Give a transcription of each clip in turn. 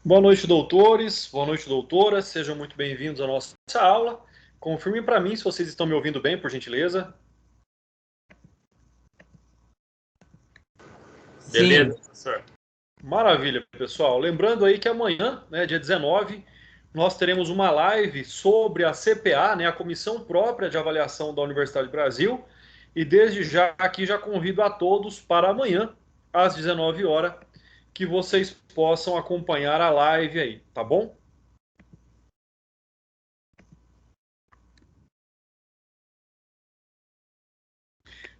Boa noite, doutores. Boa noite, doutoras. Sejam muito bem-vindos à nossa aula. Confirmem para mim se vocês estão me ouvindo bem, por gentileza. Beleza, professor. Maravilha, pessoal. Lembrando aí que amanhã, dia 19, nós teremos uma live sobre a CPA, a Comissão Própria de Avaliação da Universidade do Brasil. E desde já aqui já convido a todos para amanhã, às 19 horas, que vocês possam acompanhar a live aí, tá bom?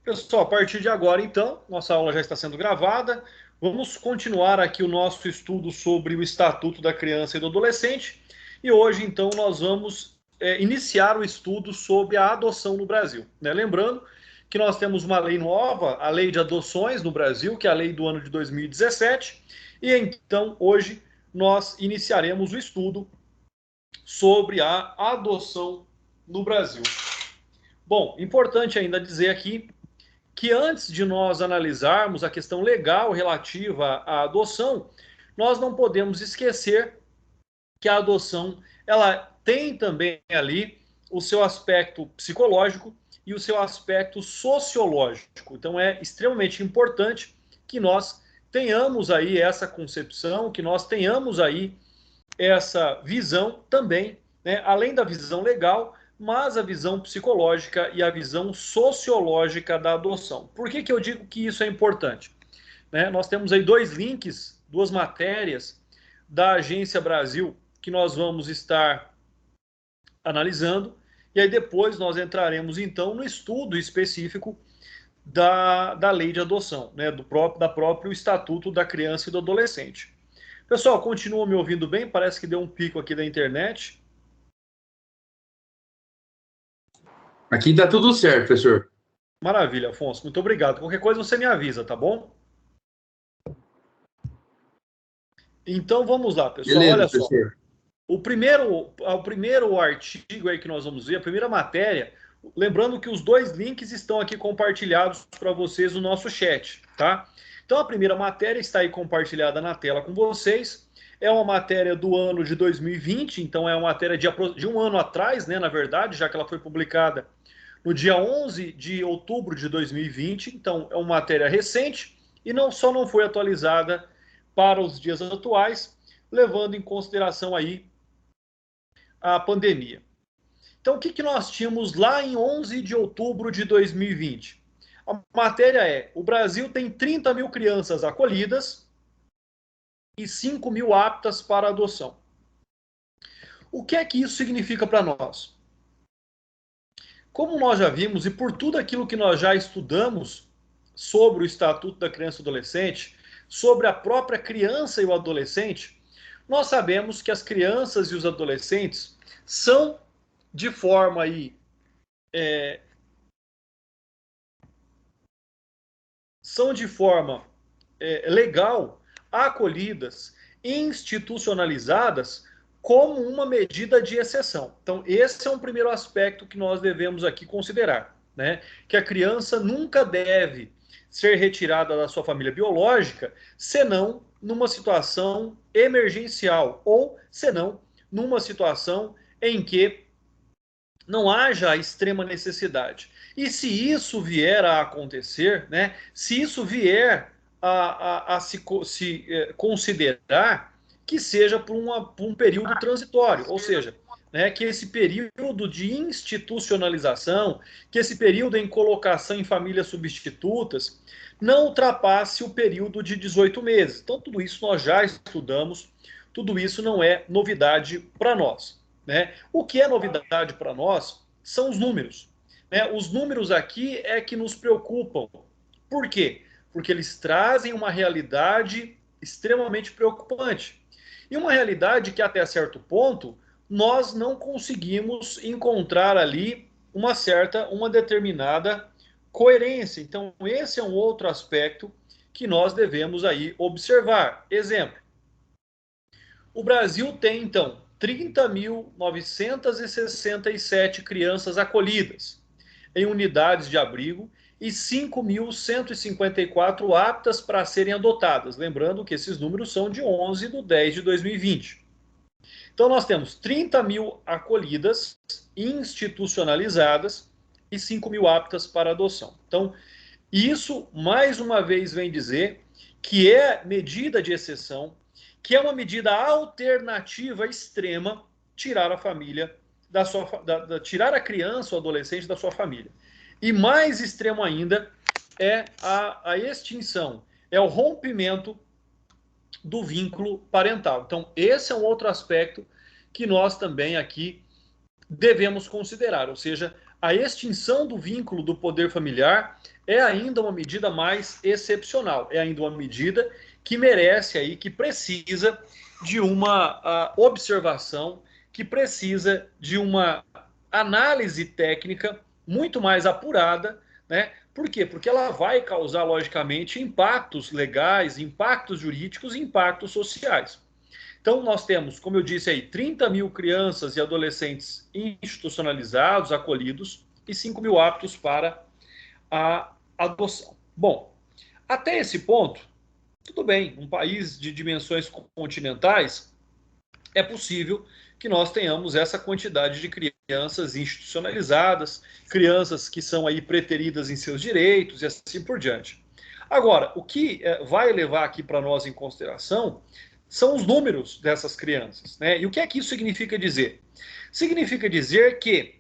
Pessoal, a partir de agora, então, nossa aula já está sendo gravada. Vamos continuar aqui o nosso estudo sobre o Estatuto da Criança e do Adolescente. E hoje, então, nós vamos iniciar o estudo sobre a adoção no Brasil. Lembrando que nós temos uma lei nova, a Lei de Adoções no Brasil, que é a lei do ano de 2017. E então, hoje, nós iniciaremos o estudo sobre a adoção no Brasil. Bom, importante ainda dizer aqui que antes de nós analisarmos a questão legal relativa à adoção, nós não podemos esquecer que a adoção ela tem também ali o seu aspecto psicológico e o seu aspecto sociológico. Então é extremamente importante que nós tenhamos aí essa concepção, que nós tenhamos aí essa visão também, além da visão legal, mas a visão psicológica e a visão sociológica da adoção. Por que eu digo que isso é importante? Nós temos aí dois links, duas matérias da Agência Brasil que nós vamos estar analisando, e aí depois nós entraremos então no estudo específico da lei de adoção, da próprio Estatuto da Criança e do Adolescente. Pessoal, continua me ouvindo bem? Parece que deu um pico aqui da internet. Aqui tá tudo certo, professor. Maravilha, Afonso. Muito obrigado. Qualquer coisa você me avisa, tá bom? Então vamos lá, pessoal. Beleza, Olha só. professor. O primeiro artigo aí que nós vamos ver, a primeira matéria, lembrando que os dois links estão aqui compartilhados para vocês no nosso chat, tá? Então a primeira matéria está aí compartilhada na tela com vocês. É uma matéria do ano de 2020, então é uma matéria de um ano atrás, na verdade, já que ela foi publicada no dia 11 de outubro de 2020, então é uma matéria recente e só não foi atualizada para os dias atuais, levando em consideração aí a pandemia. Então, o que nós tínhamos lá em 11 de outubro de 2020? A matéria é: o Brasil tem 30 mil crianças acolhidas e 5 mil aptas para adoção. O que é que isso significa para nós? Como nós já vimos, e por tudo aquilo que nós já estudamos sobre o Estatuto da Criança e do Adolescente, sobre a própria criança e o adolescente, nós sabemos que as crianças e os adolescentes são de forma aí legal acolhidas, institucionalizadas como uma medida de exceção. Então, esse é um primeiro aspecto que nós devemos aqui considerar, que a criança nunca deve ser retirada da sua família biológica, senão numa situação emergencial ou senão numa situação em que não haja extrema necessidade. E se isso vier a acontecer, se isso vier a se considerar, que seja por um período transitório, ou seja, que esse período de institucionalização, que esse período em colocação em famílias substitutas, não ultrapasse o período de 18 meses. Então, tudo isso nós já estudamos, tudo isso não é novidade para nós. O que é novidade para nós são os números. Os números aqui é que nos preocupam. Por quê? Porque eles trazem uma realidade extremamente preocupante. E uma realidade que, até certo ponto, nós não conseguimos encontrar ali uma determinada coerência. Então, esse é um outro aspecto que nós devemos aí observar. Exemplo: o Brasil tem, então, 30.967 crianças acolhidas em unidades de abrigo e 5.154 aptas para serem adotadas. Lembrando que esses números são de 11/10/2020. Então, nós temos 30 mil acolhidas, institucionalizadas e 5 mil aptas para adoção. Então, isso, mais uma vez, vem dizer que é medida de exceção, que é uma medida alternativa extrema, tirar a família tirar a criança ou adolescente da sua família. E mais extremo ainda é a extinção, é o rompimento do vínculo parental. Então, esse é um outro aspecto que nós também aqui devemos considerar, ou seja, a extinção do vínculo do poder familiar é ainda uma medida mais excepcional, é ainda uma medida que merece aí, que precisa de uma observação, que precisa de uma análise técnica muito mais apurada, né? Por quê? Porque ela vai causar, logicamente, impactos legais, impactos jurídicos e impactos sociais. Então, nós temos, como eu disse aí, 30 mil crianças e adolescentes institucionalizados, acolhidos, e 5 mil aptos para a adoção. Bom, até esse ponto, tudo bem, um país de dimensões continentais, é possível que nós tenhamos essa quantidade de crianças institucionalizadas, crianças que são aí preteridas em seus direitos e assim por diante. Agora, o que vai levar aqui para nós em consideração são os números dessas crianças, né? E o que é que isso significa dizer? Significa dizer que,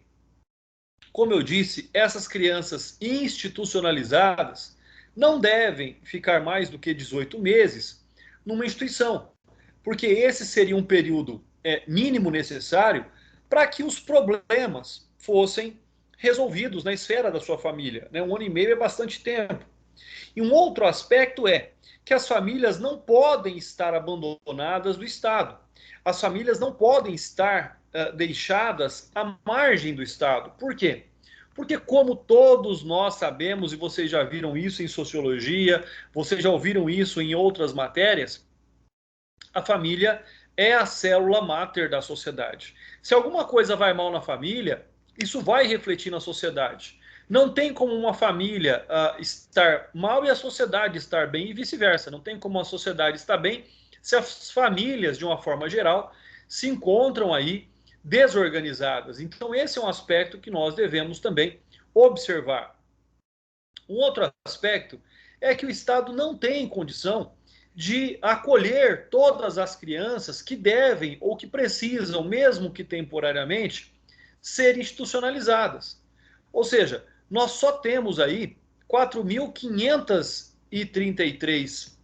como eu disse, essas crianças institucionalizadas não devem ficar mais do que 18 meses numa instituição, porque esse seria um período mínimo necessário para que os problemas fossem resolvidos na esfera da sua família. Né? 1 ano e meio é bastante tempo. E um outro aspecto é que as famílias não podem estar abandonadas do Estado. As famílias não podem estar deixadas à margem do Estado. Por quê? Porque, como todos nós sabemos, e vocês já viram isso em sociologia, vocês já ouviram isso em outras matérias, a família é a célula máter da sociedade. Se alguma coisa vai mal na família, isso vai refletir na sociedade. Não tem como uma família estar mal e a sociedade estar bem e vice-versa. Não tem como a sociedade estar bem se as famílias, de uma forma geral, se encontram aí desorganizadas. Então, esse é um aspecto que nós devemos também observar. Um outro aspecto é que o Estado não tem condição de acolher todas as crianças que devem ou que precisam, mesmo que temporariamente, ser institucionalizadas. Ou seja, nós só temos aí 4.533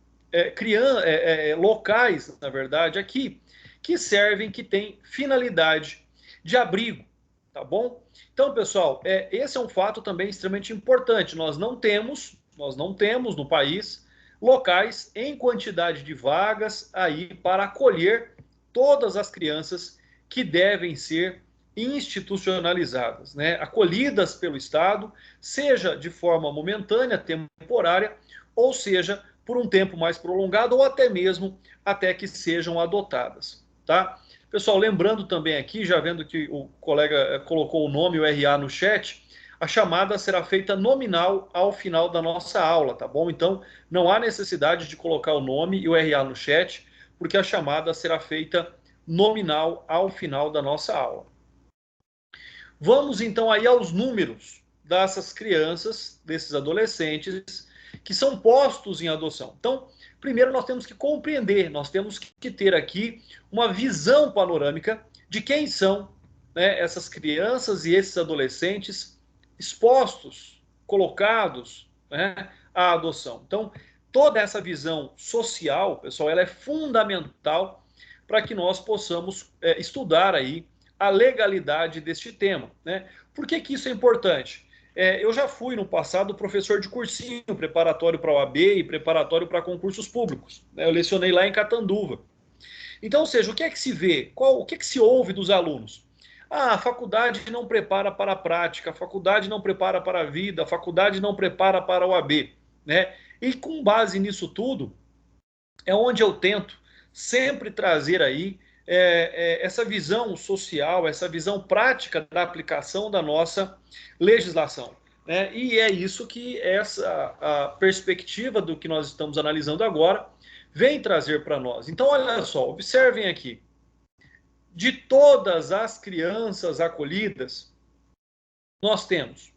locais, na verdade, aqui, que servem, que têm finalidade de abrigo, tá bom? Então, pessoal, esse é um fato também extremamente importante. Nós não temos no país locais em quantidade de vagas aí para acolher todas as crianças que devem ser institucionalizadas, né? Acolhidas pelo Estado, seja de forma momentânea, temporária, ou seja, por um tempo mais prolongado, ou até mesmo até que sejam adotadas, tá? Pessoal, lembrando também aqui, já vendo que o colega colocou o nome, o RA no chat, a chamada será feita nominal ao final da nossa aula, tá bom? Então, não há necessidade de colocar o nome e o RA no chat, porque a chamada será feita nominal ao final da nossa aula. Vamos então aí aos números dessas crianças, desses adolescentes, que são postos em adoção. Então, primeiro nós temos que compreender, nós temos que ter aqui uma visão panorâmica de quem são, né, essas crianças e esses adolescentes expostos, colocados, né, à adoção. Então, toda essa visão social, pessoal, ela é fundamental para que nós possamos estudar aí a legalidade deste tema, né? Por que isso é importante? Eu já fui no passado professor de cursinho preparatório para a OAB e preparatório para concursos públicos, né? Eu lecionei lá em Catanduva. Então, ou seja, o que é que se vê? O que é que se ouve dos alunos? A faculdade não prepara para a prática, a faculdade não prepara para a vida, a faculdade não prepara para a OAB, né? E com base nisso tudo, é onde eu tento sempre trazer aí essa visão social, essa visão prática da aplicação da nossa legislação. né? E é isso que a perspectiva do que nós estamos analisando agora vem trazer para nós. Então, olha só, observem aqui. De todas as crianças acolhidas, nós temos,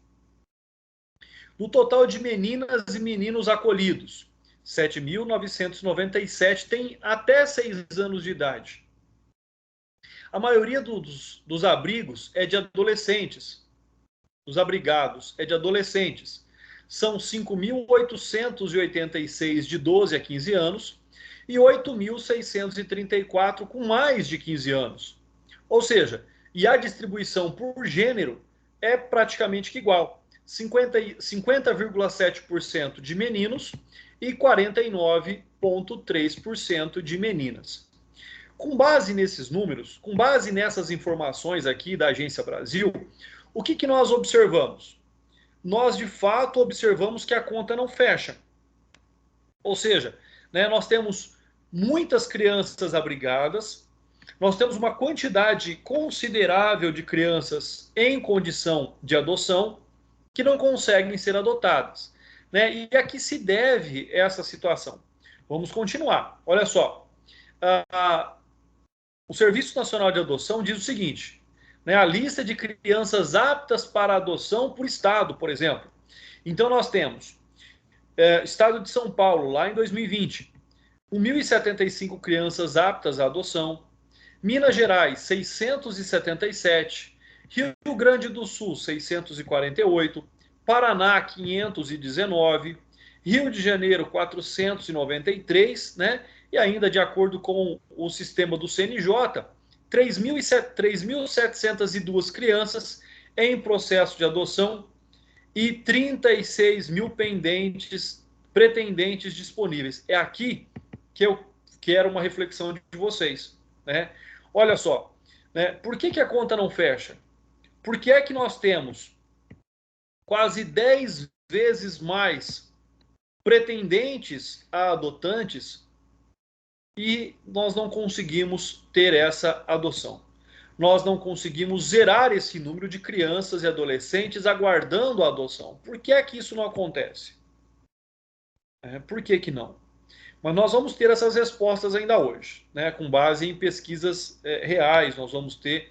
no total de meninas e meninos acolhidos, 7.997 tem até 6 anos de idade. A maioria dos abrigos é de adolescentes. Os abrigados é de adolescentes. São 5.886 de 12 a 15 anos e 8.634 com mais de 15 anos. Ou seja, e a distribuição por gênero é praticamente igual. 50,7% de meninos e 49,3% de meninas. Com base nesses números, com base nessas informações aqui da Agência Brasil, o que nós observamos? Nós, de fato, observamos que a conta não fecha. Ou seja, né, nós temos muitas crianças abrigadas, nós temos uma quantidade considerável de crianças em condição de adoção que não conseguem ser adotadas. Né? E a que se deve essa situação? Vamos continuar. Olha só. O Serviço Nacional de Adoção diz o seguinte, né, a lista de crianças aptas para adoção por estado, por exemplo. Então nós temos estado de São Paulo, lá em 2020, 1.075 crianças aptas à adoção, Minas Gerais, 677, Rio Grande do Sul, 648, Paraná, 519, Rio de Janeiro, 493, né? E ainda, de acordo com o sistema do CNJ, 3.702 crianças em processo de adoção e 36 mil pretendentes disponíveis. É aqui que eu quero uma reflexão de vocês. Né? Olha só, né? Por que a conta não fecha? Por que é que nós temos quase 10 vezes mais pretendentes a adotantes e nós não conseguimos ter essa adoção? Nós não conseguimos zerar esse número de crianças e adolescentes aguardando a adoção. Por que é que isso não acontece? Por que não? Mas nós vamos ter essas respostas ainda hoje, né? Com base em pesquisas reais, nós vamos ter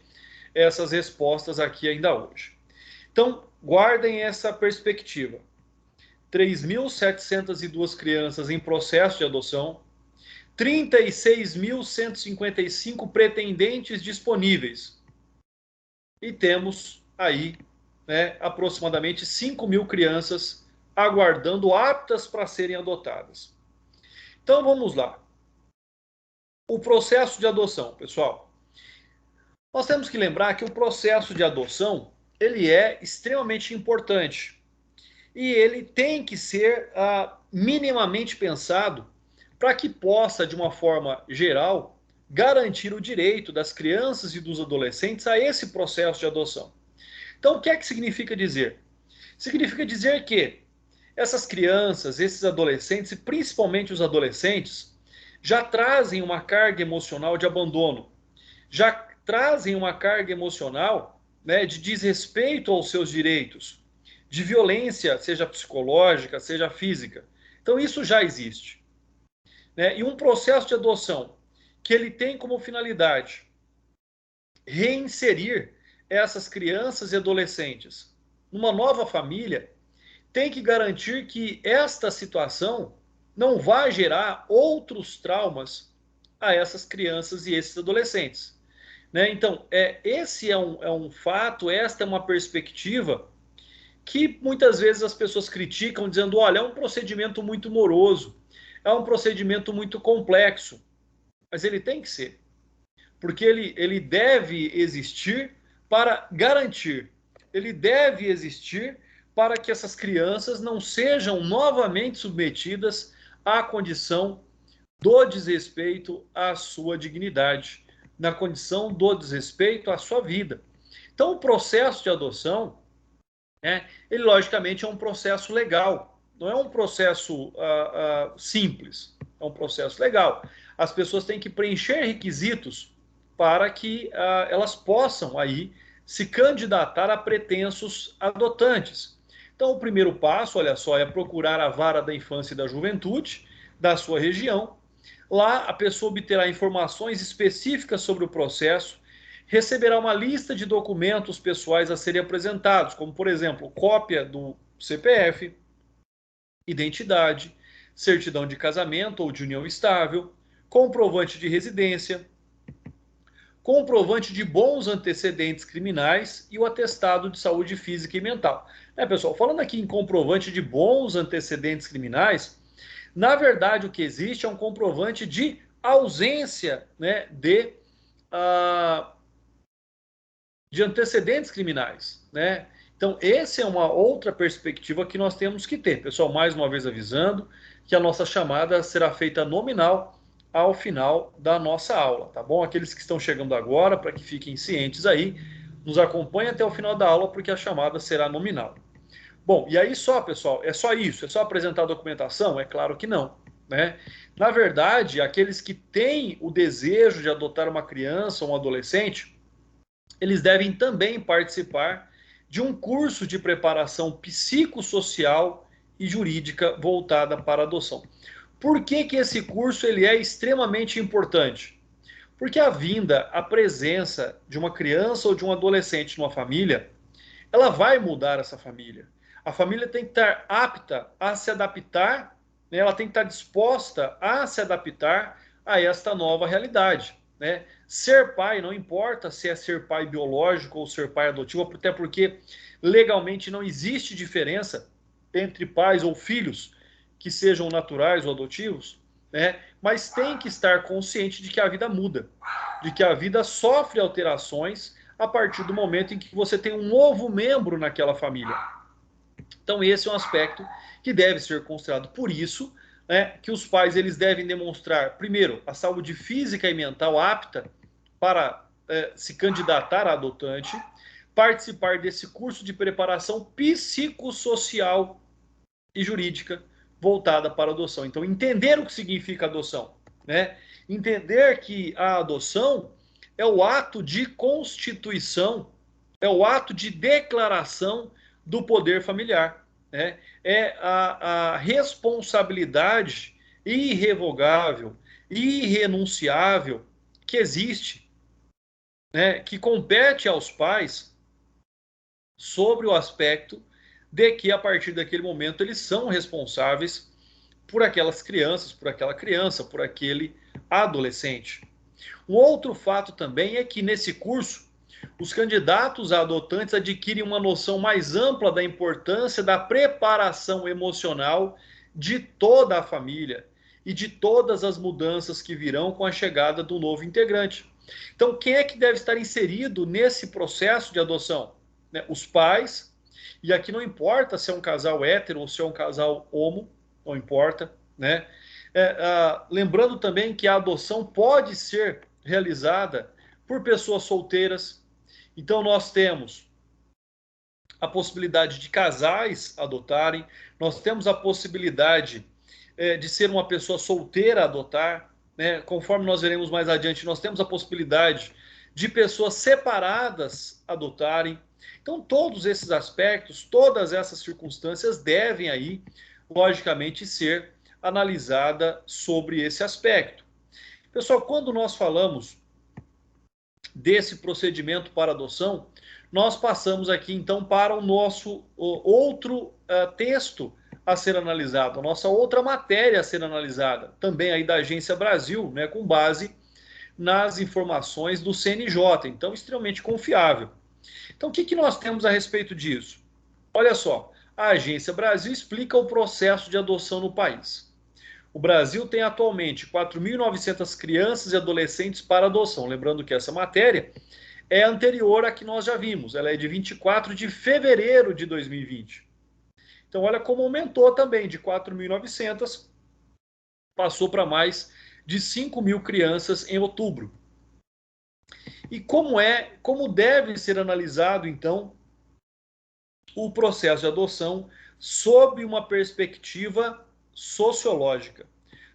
essas respostas aqui ainda hoje. Então, guardem essa perspectiva. 3.702 crianças em processo de adoção, 36.155 pretendentes disponíveis. E temos aí, né, aproximadamente 5.000 crianças aguardando aptas para serem adotadas. Então vamos lá. O processo de adoção, pessoal. Nós temos que lembrar que o processo de adoção, ele é extremamente importante. E ele tem que ser minimamente pensado para que possa, de uma forma geral, garantir o direito das crianças e dos adolescentes a esse processo de adoção. Então, o que é que significa dizer? Significa dizer que essas crianças, esses adolescentes, e principalmente os adolescentes, já trazem uma carga emocional de abandono, já trazem uma carga emocional, né, de desrespeito aos seus direitos, de violência, seja psicológica, seja física. Então, isso já existe. Né? E um processo de adoção que ele tem como finalidade reinserir essas crianças e adolescentes numa nova família, tem que garantir que esta situação não vá gerar outros traumas a essas crianças e esses adolescentes. Né? Então, esse é um fato, esta é uma perspectiva que muitas vezes as pessoas criticam, dizendo, olha, é um procedimento muito moroso, é um procedimento muito complexo, mas ele tem que ser, porque ele deve existir para garantir, ele deve existir para que essas crianças não sejam novamente submetidas à condição do desrespeito à sua dignidade, na condição do desrespeito à sua vida. Então, o processo de adoção, ele logicamente é um processo legal, não é um processo simples, é um processo legal. As pessoas têm que preencher requisitos para que elas possam aí se candidatar a pretensos adotantes. Então, o primeiro passo, olha só, é procurar a vara da infância e da juventude da sua região. Lá, a pessoa obterá informações específicas sobre o processo, receberá uma lista de documentos pessoais a serem apresentados, como, por exemplo, cópia do CPF, identidade, certidão de casamento ou de união estável, comprovante de residência, comprovante de bons antecedentes criminais e o atestado de saúde física e mental. Pessoal, falando aqui em comprovante de bons antecedentes criminais, na verdade o que existe é um comprovante de ausência, né, de antecedentes criminais, né? Então, essa é uma outra perspectiva que nós temos que ter. Pessoal, mais uma vez avisando que a nossa chamada será feita nominal ao final da nossa aula, tá bom? Aqueles que estão chegando agora, para que fiquem cientes aí, nos acompanhem até o final da aula, porque a chamada será nominal. Bom, e aí só, pessoal, é só isso? É só apresentar a documentação? É claro que não, né? Na verdade, aqueles que têm o desejo de adotar uma criança ou um adolescente, eles devem também participar de um curso de preparação psicossocial e jurídica voltada para a adoção. Por que que esse curso ele é extremamente importante? Porque a vinda, a presença de uma criança ou de um adolescente numa família, ela vai mudar essa família. A família tem que estar apta a se adaptar, né? Ela tem que estar disposta a se adaptar a esta nova realidade, né? Ser pai, não importa se é ser pai biológico ou ser pai adotivo, até porque legalmente não existe diferença entre pais ou filhos que sejam naturais ou adotivos, né? Mas tem que estar consciente de que a vida muda, de que a vida sofre alterações a partir do momento em que você tem um novo membro naquela família. Então esse é um aspecto que deve ser considerado. Por isso, né, que os pais eles devem demonstrar, primeiro, a saúde física e mental apta para se candidatar a adotante, participar desse curso de preparação psicossocial e jurídica voltada para a adoção. Então, entender o que significa adoção, né? Entender que a adoção é o ato de constituição, é o ato de declaração do poder familiar, né? É a responsabilidade irrevogável, irrenunciável que existe, né? Que compete aos pais sobre o aspecto de que a partir daquele momento eles são responsáveis por aquelas crianças, por aquela criança, por aquele adolescente. Um outro fato também é que nesse curso os candidatos a adotantes adquirem uma noção mais ampla da importância da preparação emocional de toda a família e de todas as mudanças que virão com a chegada do novo integrante. Então, quem é que deve estar inserido nesse processo de adoção? Os pais, e aqui não importa se é um casal hétero ou se é um casal homo, não importa, né? Lembrando também que a adoção pode ser realizada por pessoas solteiras. Então nós temos a possibilidade de casais adotarem, nós temos a possibilidade de ser uma pessoa solteira a adotar, né? Conforme nós veremos mais adiante, nós temos a possibilidade de pessoas separadas adotarem. Então todos esses aspectos, todas essas circunstâncias devem aí, logicamente, ser analisada sobre esse aspecto. Pessoal, quando nós falamos desse procedimento para adoção, nós passamos aqui então para o nosso outro texto a ser analisado, a nossa outra matéria a ser analisada, também aí da Agência Brasil, né, com base nas informações do CNJ, então extremamente confiável. Então o que nós temos a respeito disso? Olha só, a Agência Brasil explica o processo de adoção no país. O Brasil tem atualmente 4.900 crianças e adolescentes para adoção. Lembrando que essa matéria é anterior à que nós já vimos. Ela é de 24 de fevereiro de 2020. Então, olha como aumentou também de 4.900, passou para mais de 5.000 crianças em outubro. E como deve ser analisado, então, o processo de adoção sob uma perspectiva sociológica,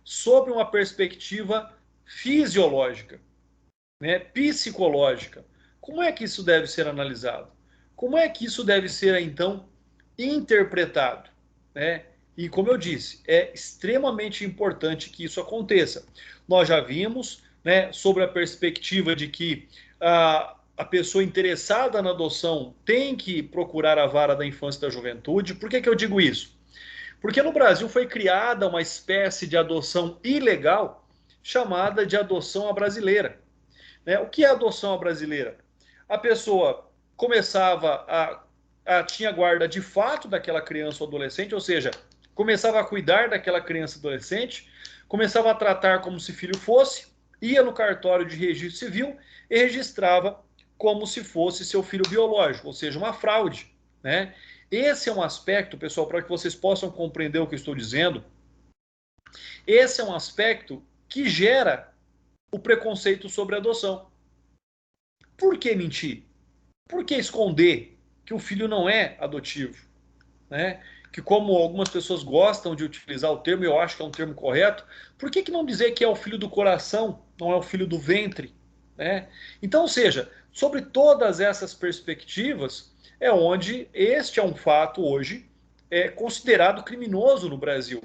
sob uma perspectiva fisiológica, né, psicológica. Como é que isso deve ser analisado? Como é que isso deve ser, então, interpretado, né? E como eu disse, é extremamente importante que isso aconteça. Nós já vimos, né, sobre a perspectiva de que a pessoa interessada na adoção tem que procurar a vara da infância e da juventude. Por que eu digo isso? Porque no Brasil foi criada uma espécie de adoção ilegal chamada de adoção à brasileira. Né? O que é adoção à brasileira? A pessoa começava tinha guarda de fato daquela criança ou adolescente, ou seja, começava a cuidar daquela criança ou adolescente, começava a tratar como se filho fosse, ia no cartório de registro civil e registrava como se fosse seu filho biológico, ou seja, uma fraude, né? Esse é um aspecto, pessoal, para que vocês possam compreender o que eu estou dizendo. Esse é um aspecto que gera o preconceito sobre a adoção. Por que mentir? Por que esconder que o filho não é adotivo? Né? Que como algumas pessoas gostam de utilizar o termo, e eu acho que é um termo correto, por que não dizer que é o filho do coração, não é o filho do ventre? Né? Então, ou seja, sobre todas essas perspectivas, é onde este é um fato hoje considerado criminoso no Brasil.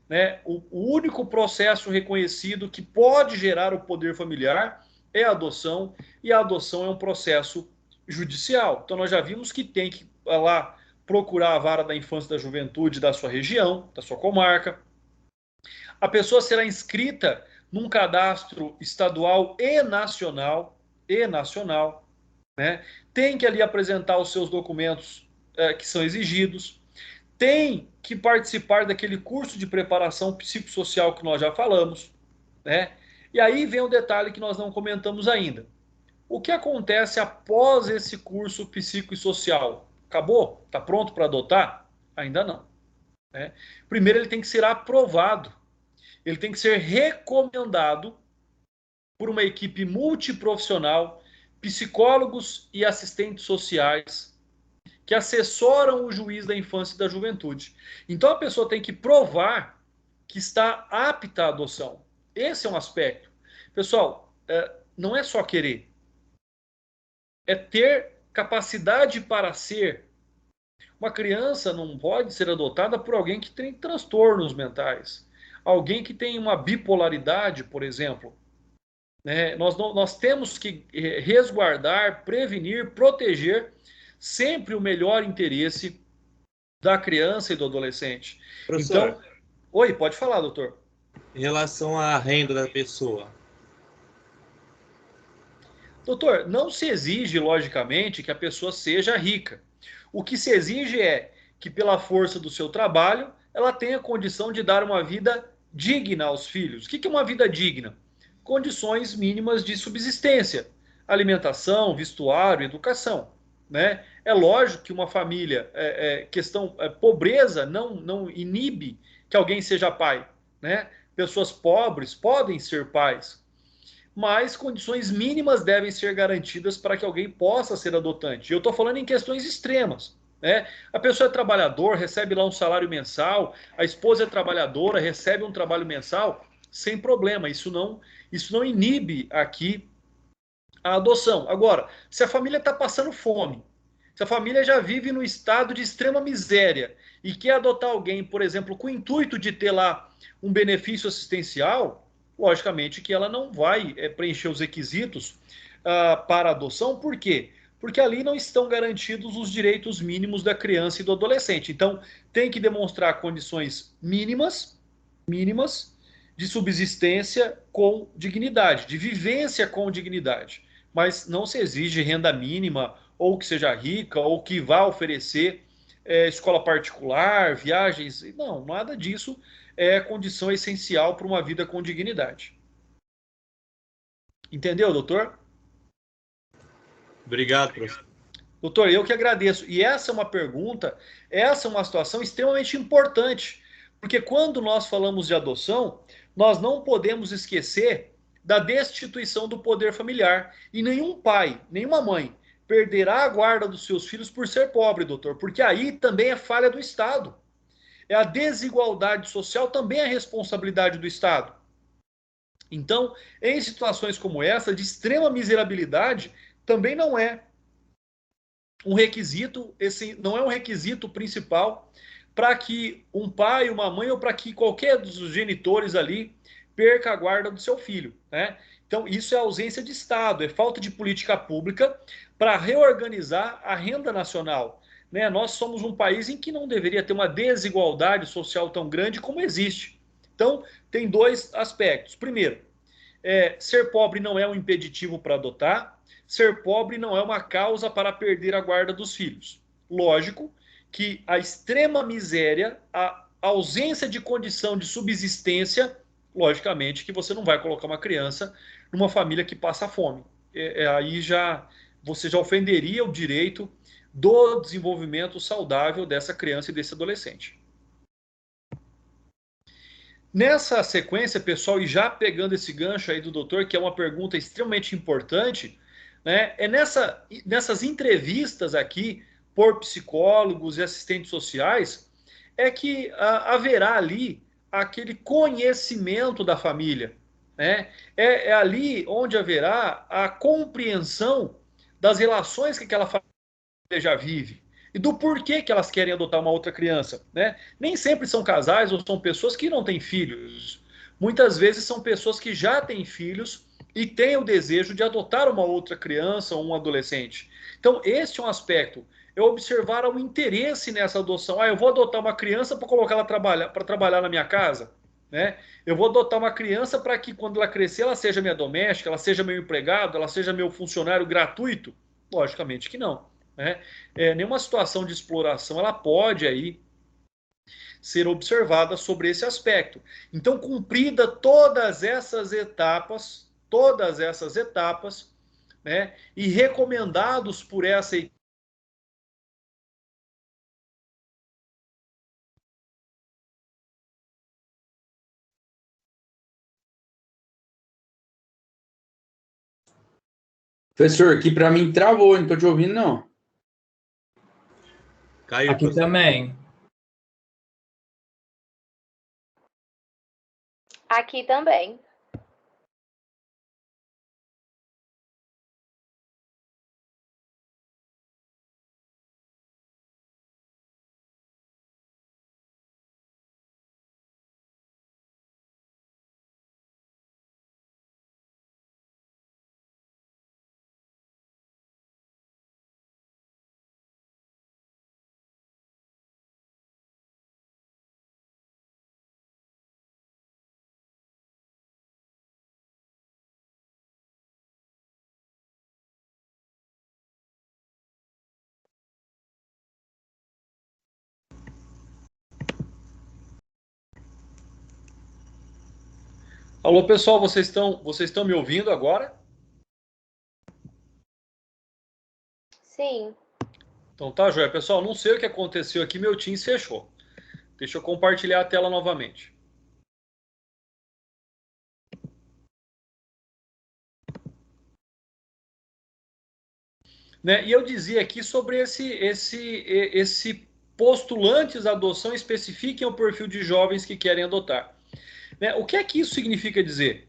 Né? O único processo reconhecido que pode gerar o poder familiar é a adoção, e a adoção é um processo judicial. Então nós já vimos que tem que lá procurar a vara da infância e da juventude da sua região, da sua comarca. A pessoa será inscrita num cadastro estadual e nacional, né? Tem que ali apresentar os seus documentos que são exigidos, tem que participar daquele curso de preparação psicossocial que nós já falamos, né? E aí vem o detalhe que nós não comentamos ainda. O que acontece após esse curso psicossocial? Acabou? Está pronto para adotar? Ainda não. Né? Primeiro ele tem que ser aprovado. Ele tem que ser recomendado por uma equipe multiprofissional, psicólogos e assistentes sociais que assessoram o juiz da infância e da juventude. Então a pessoa tem que provar que está apta à adoção. Esse é um aspecto. Pessoal, não é só querer, é ter capacidade para ser. Uma criança não pode ser adotada por alguém que tem transtornos mentais, alguém que tem uma bipolaridade, por exemplo. Né? Nós temos que resguardar, prevenir, proteger sempre o melhor interesse da criança e do adolescente. Professor, Então, oi, pode falar, doutor. em relação à renda da pessoa. Doutor, não se exige, logicamente, que a pessoa seja rica. O que se exige é que, pela força do seu trabalho, ela tenha condição de dar uma vida digna aos filhos. O que é uma vida digna? Condições mínimas de subsistência, alimentação, vestuário, educação. Né? É lógico que uma família, pobreza não inibe que alguém seja pai. Né? Pessoas pobres podem ser pais, mas condições mínimas devem ser garantidas para que alguém possa ser adotante. Eu estou falando em questões extremas. Né? A pessoa é trabalhador, recebe lá um salário mensal, a esposa é trabalhadora, recebe um trabalho mensal, sem problema. Isso não inibe aqui a adoção. Agora, se a família está passando fome, se a família já vive no estado de extrema miséria e quer adotar alguém, por exemplo, com o intuito de ter lá um benefício assistencial, logicamente que ela não vai preencher os requisitos para adoção. Por quê? Porque ali não estão garantidos os direitos mínimos da criança e do adolescente. Então, tem que demonstrar condições mínimas de subsistência com dignidade, de vivência com dignidade. Mas não se exige renda mínima, ou que seja rica, ou que vá oferecer escola particular, viagens. Não, nada disso é condição essencial para uma vida com dignidade. Entendeu, doutor? Obrigado, professor. Doutor, eu que agradeço. E essa é uma pergunta, essa é uma situação extremamente importante, porque quando nós falamos de adoção, nós não podemos esquecer da destituição do poder familiar. E nenhum pai, nenhuma mãe perderá a guarda dos seus filhos por ser pobre, doutor, porque aí também é falha do Estado. É a desigualdade social, também é responsabilidade do Estado. Então, em situações como essa, de extrema miserabilidade, também não é um requisito, esse não é um requisito principal para que um pai, uma mãe ou para que qualquer dos genitores ali perca a guarda do seu filho, né? Então, isso é ausência de Estado, é falta de política pública para reorganizar a renda nacional, né? Nós somos um país em que não deveria ter uma desigualdade social tão grande como existe. Então, tem dois aspectos. Primeiro, ser pobre não é um impeditivo para adotar, ser pobre não é uma causa para perder a guarda dos filhos. Lógico que a extrema miséria, a ausência de condição de subsistência, logicamente que você não vai colocar uma criança numa família que passa fome. Aí já você já ofenderia o direito do desenvolvimento saudável dessa criança e desse adolescente. Nessa sequência, pessoal, e já pegando esse gancho aí do doutor, que é uma pergunta extremamente importante, né? Nessas entrevistas aqui por psicólogos e assistentes sociais, é que haverá ali aquele conhecimento da família, né? É ali onde haverá a compreensão das relações que aquela família já vive e do porquê que elas querem adotar uma outra criança, né? Nem sempre são casais ou são pessoas que não têm filhos. Muitas vezes são pessoas que já têm filhos e têm o desejo de adotar uma outra criança ou um adolescente. Então, este é um aspecto. É observar o interesse nessa adoção. Eu vou adotar uma criança para colocar ela para trabalhar na minha casa, né? Eu vou adotar uma criança para que quando ela crescer ela seja minha doméstica, ela seja meu empregado, ela seja meu funcionário gratuito? Logicamente que não, né? Nenhuma situação de exploração ela pode aí ser observada sobre esse aspecto. Então, cumprida todas essas etapas, né, e recomendados por essa equipe. Professor, aqui para mim travou, não tô te ouvindo, não. Caiu. Aqui também. Aqui também. Alô, pessoal, vocês estão me ouvindo agora? Sim. Então tá, joia. Pessoal, não sei o que aconteceu aqui, meu Teams fechou. Deixa eu compartilhar a tela novamente. Né? E eu dizia aqui sobre esse postulantes à adoção especifiquem o perfil de jovens que querem adotar. Né? O que é que isso significa dizer?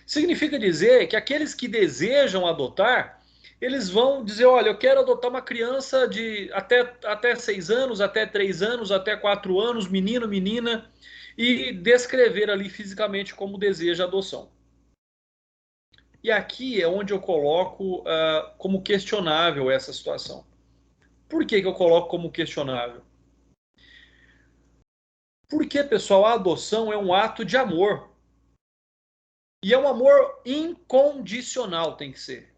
Significa dizer que aqueles que desejam adotar, eles vão dizer, olha, eu quero adotar uma criança de até 6 anos, até 3 anos, até 4 anos, menino, menina, e descrever ali fisicamente como deseja a adoção. E aqui é onde eu coloco como questionável essa situação. Por que eu coloco como questionável? Porque, pessoal, a adoção é um ato de amor. E é um amor incondicional, tem que ser.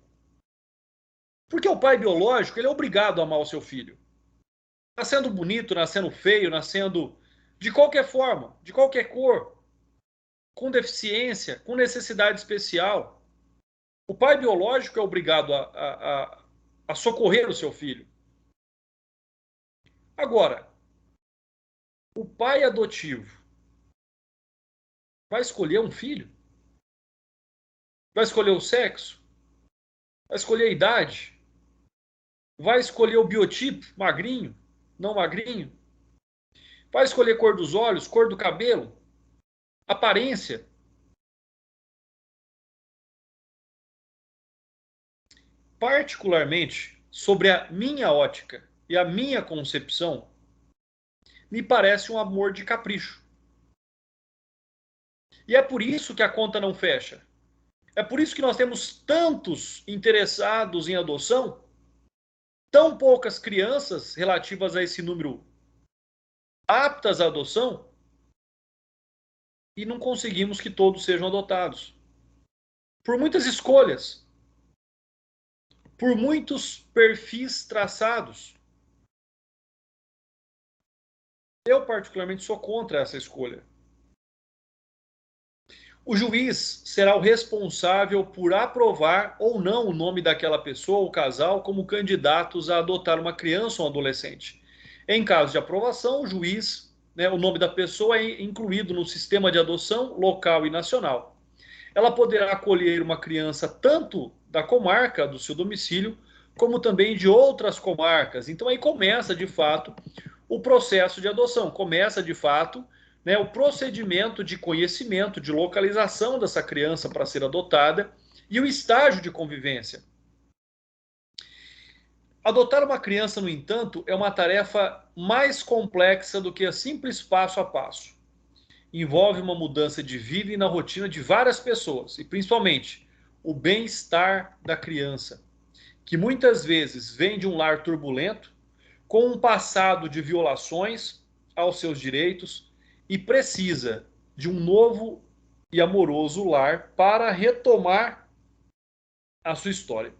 Porque o pai biológico, ele é obrigado a amar o seu filho. Nascendo bonito, nascendo feio, nascendo de qualquer forma, de qualquer cor, com deficiência, com necessidade especial. O pai biológico é obrigado a socorrer o seu filho. Agora, o pai adotivo vai escolher um filho? Vai escolher o sexo? Vai escolher a idade? Vai escolher o biotipo? Magrinho? Não magrinho? Vai escolher cor dos olhos? Cor do cabelo? Aparência? Particularmente, sobre a minha ótica e a minha concepção, me parece um amor de capricho. E é por isso que a conta não fecha. É por isso que nós temos tantos interessados em adoção, tão poucas crianças relativas a esse número aptas à adoção, e não conseguimos que todos sejam adotados. Por muitas escolhas, por muitos perfis traçados. Eu, particularmente, sou contra essa escolha. O juiz será o responsável por aprovar ou não o nome daquela pessoa ou casal como candidatos a adotar uma criança ou um adolescente. Em caso de aprovação, o juiz, o nome da pessoa é incluído no sistema de adoção local e nacional. Ela poderá acolher uma criança tanto da comarca do seu domicílio, como também de outras comarcas. Então aí começa, de fato, o processo de adoção. Começa, de fato, o procedimento de conhecimento, de localização dessa criança para ser adotada e o estágio de convivência. Adotar uma criança, no entanto, é uma tarefa mais complexa do que a simples passo a passo. Envolve uma mudança de vida e na rotina de várias pessoas, e principalmente o bem-estar da criança, que muitas vezes vem de um lar turbulento, com um passado de violações aos seus direitos e precisa de um novo e amoroso lar para retomar a sua história.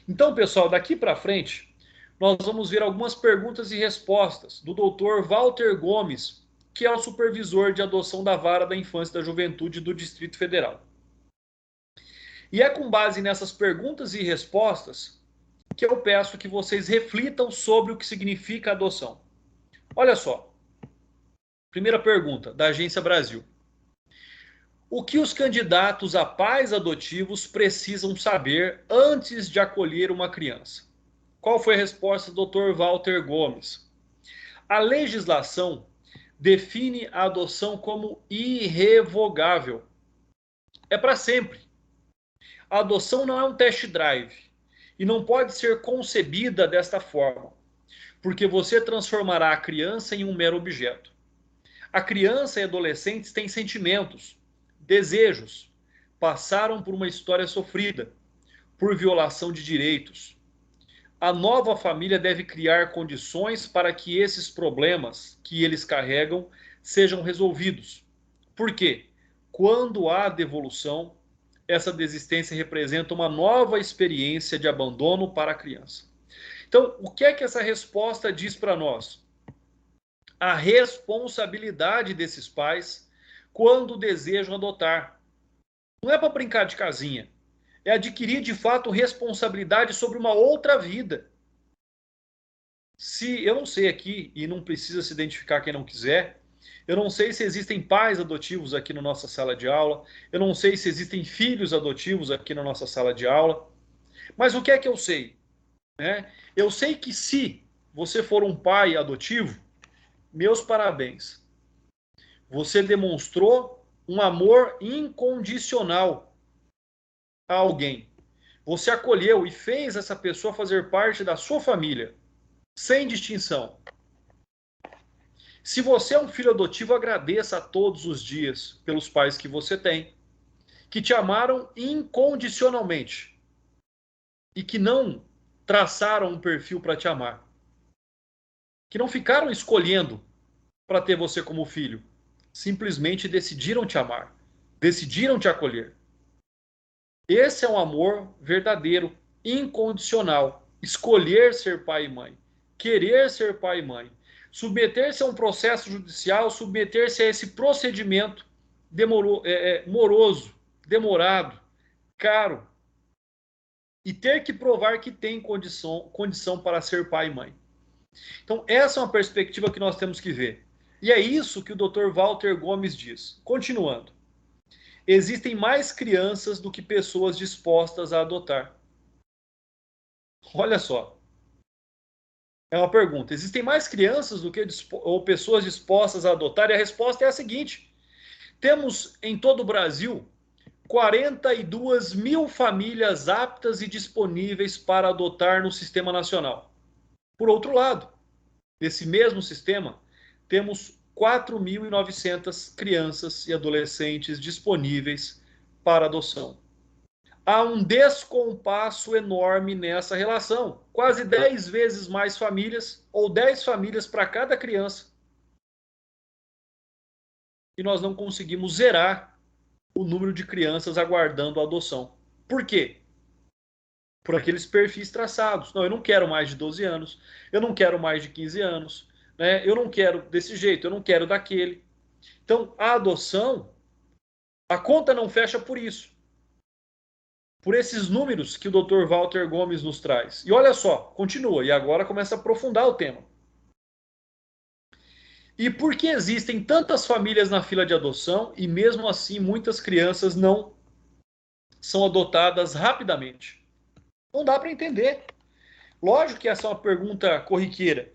Então, pessoal, daqui para frente, nós vamos ver algumas perguntas e respostas do Dr. Walter Gomes, que é o supervisor de adoção da Vara da Infância e da Juventude do Distrito Federal. E é com base nessas perguntas e respostas que eu peço que vocês reflitam sobre o que significa adoção. Olha só. Primeira pergunta, da Agência Brasil. O que os candidatos a pais adotivos precisam saber antes de acolher uma criança? Qual foi a resposta do Dr. Walter Gomes? A legislação define a adoção como irrevogável. É para sempre. A adoção não é um test drive e não pode ser concebida desta forma, porque você transformará a criança em um mero objeto. A criança e adolescentes têm sentimentos, desejos, passaram por uma história sofrida, por violação de direitos. A nova família deve criar condições para que esses problemas que eles carregam sejam resolvidos. Por quê? Quando há devolução, essa desistência representa uma nova experiência de abandono para a criança. Então, o que é que essa resposta diz para nós? A responsabilidade desses pais quando desejam adotar. Não é para brincar de casinha. É adquirir, de fato, responsabilidade sobre uma outra vida. Se eu não sei aqui, e não precisa se identificar quem não quiser, eu não sei se existem pais adotivos aqui na nossa sala de aula, eu não sei se existem filhos adotivos aqui na nossa sala de aula, mas o que é que eu sei? Eu sei que se você for um pai adotivo, meus parabéns. Você demonstrou um amor incondicional a alguém. Você acolheu e fez essa pessoa fazer parte da sua família, sem distinção. Se você é um filho adotivo, agradeça todos os dias pelos pais que você tem, que te amaram incondicionalmente e que não traçaram um perfil para te amar, que não ficaram escolhendo para ter você como filho, simplesmente decidiram te amar, decidiram te acolher. Esse é um amor verdadeiro, incondicional. Escolher ser pai e mãe, querer ser pai e mãe, submeter-se a um processo judicial, submeter-se a esse procedimento moroso, demorado, caro, e ter que provar que tem condição para ser pai e mãe. Então, essa é uma perspectiva que nós temos que ver. E é isso que o Dr. Walter Gomes diz. Continuando. Existem mais crianças do que pessoas dispostas a adotar. Olha só. É uma pergunta. Existem mais crianças do que ou pessoas dispostas a adotar? E a resposta é a seguinte. Temos em todo o Brasil 42 mil famílias aptas e disponíveis para adotar no Sistema Nacional. Por outro lado, nesse mesmo sistema, temos 4.900 crianças e adolescentes disponíveis para adoção. Há um descompasso enorme nessa relação. Quase 10 vezes mais famílias, ou 10 famílias para cada criança. E nós não conseguimos zerar o número de crianças aguardando a adoção. Por quê? Por aqueles perfis traçados. Não, eu não quero mais de 12 anos, eu não quero mais de 15 anos, né? Eu não quero desse jeito, eu não quero daquele. Então, a adoção, a conta não fecha por isso. Por esses números que o Dr. Walter Gomes nos traz. E olha só, continua, e agora começa a aprofundar o tema. E por que existem tantas famílias na fila de adoção e mesmo assim muitas crianças não são adotadas rapidamente? Não dá para entender. Lógico que essa é uma pergunta corriqueira.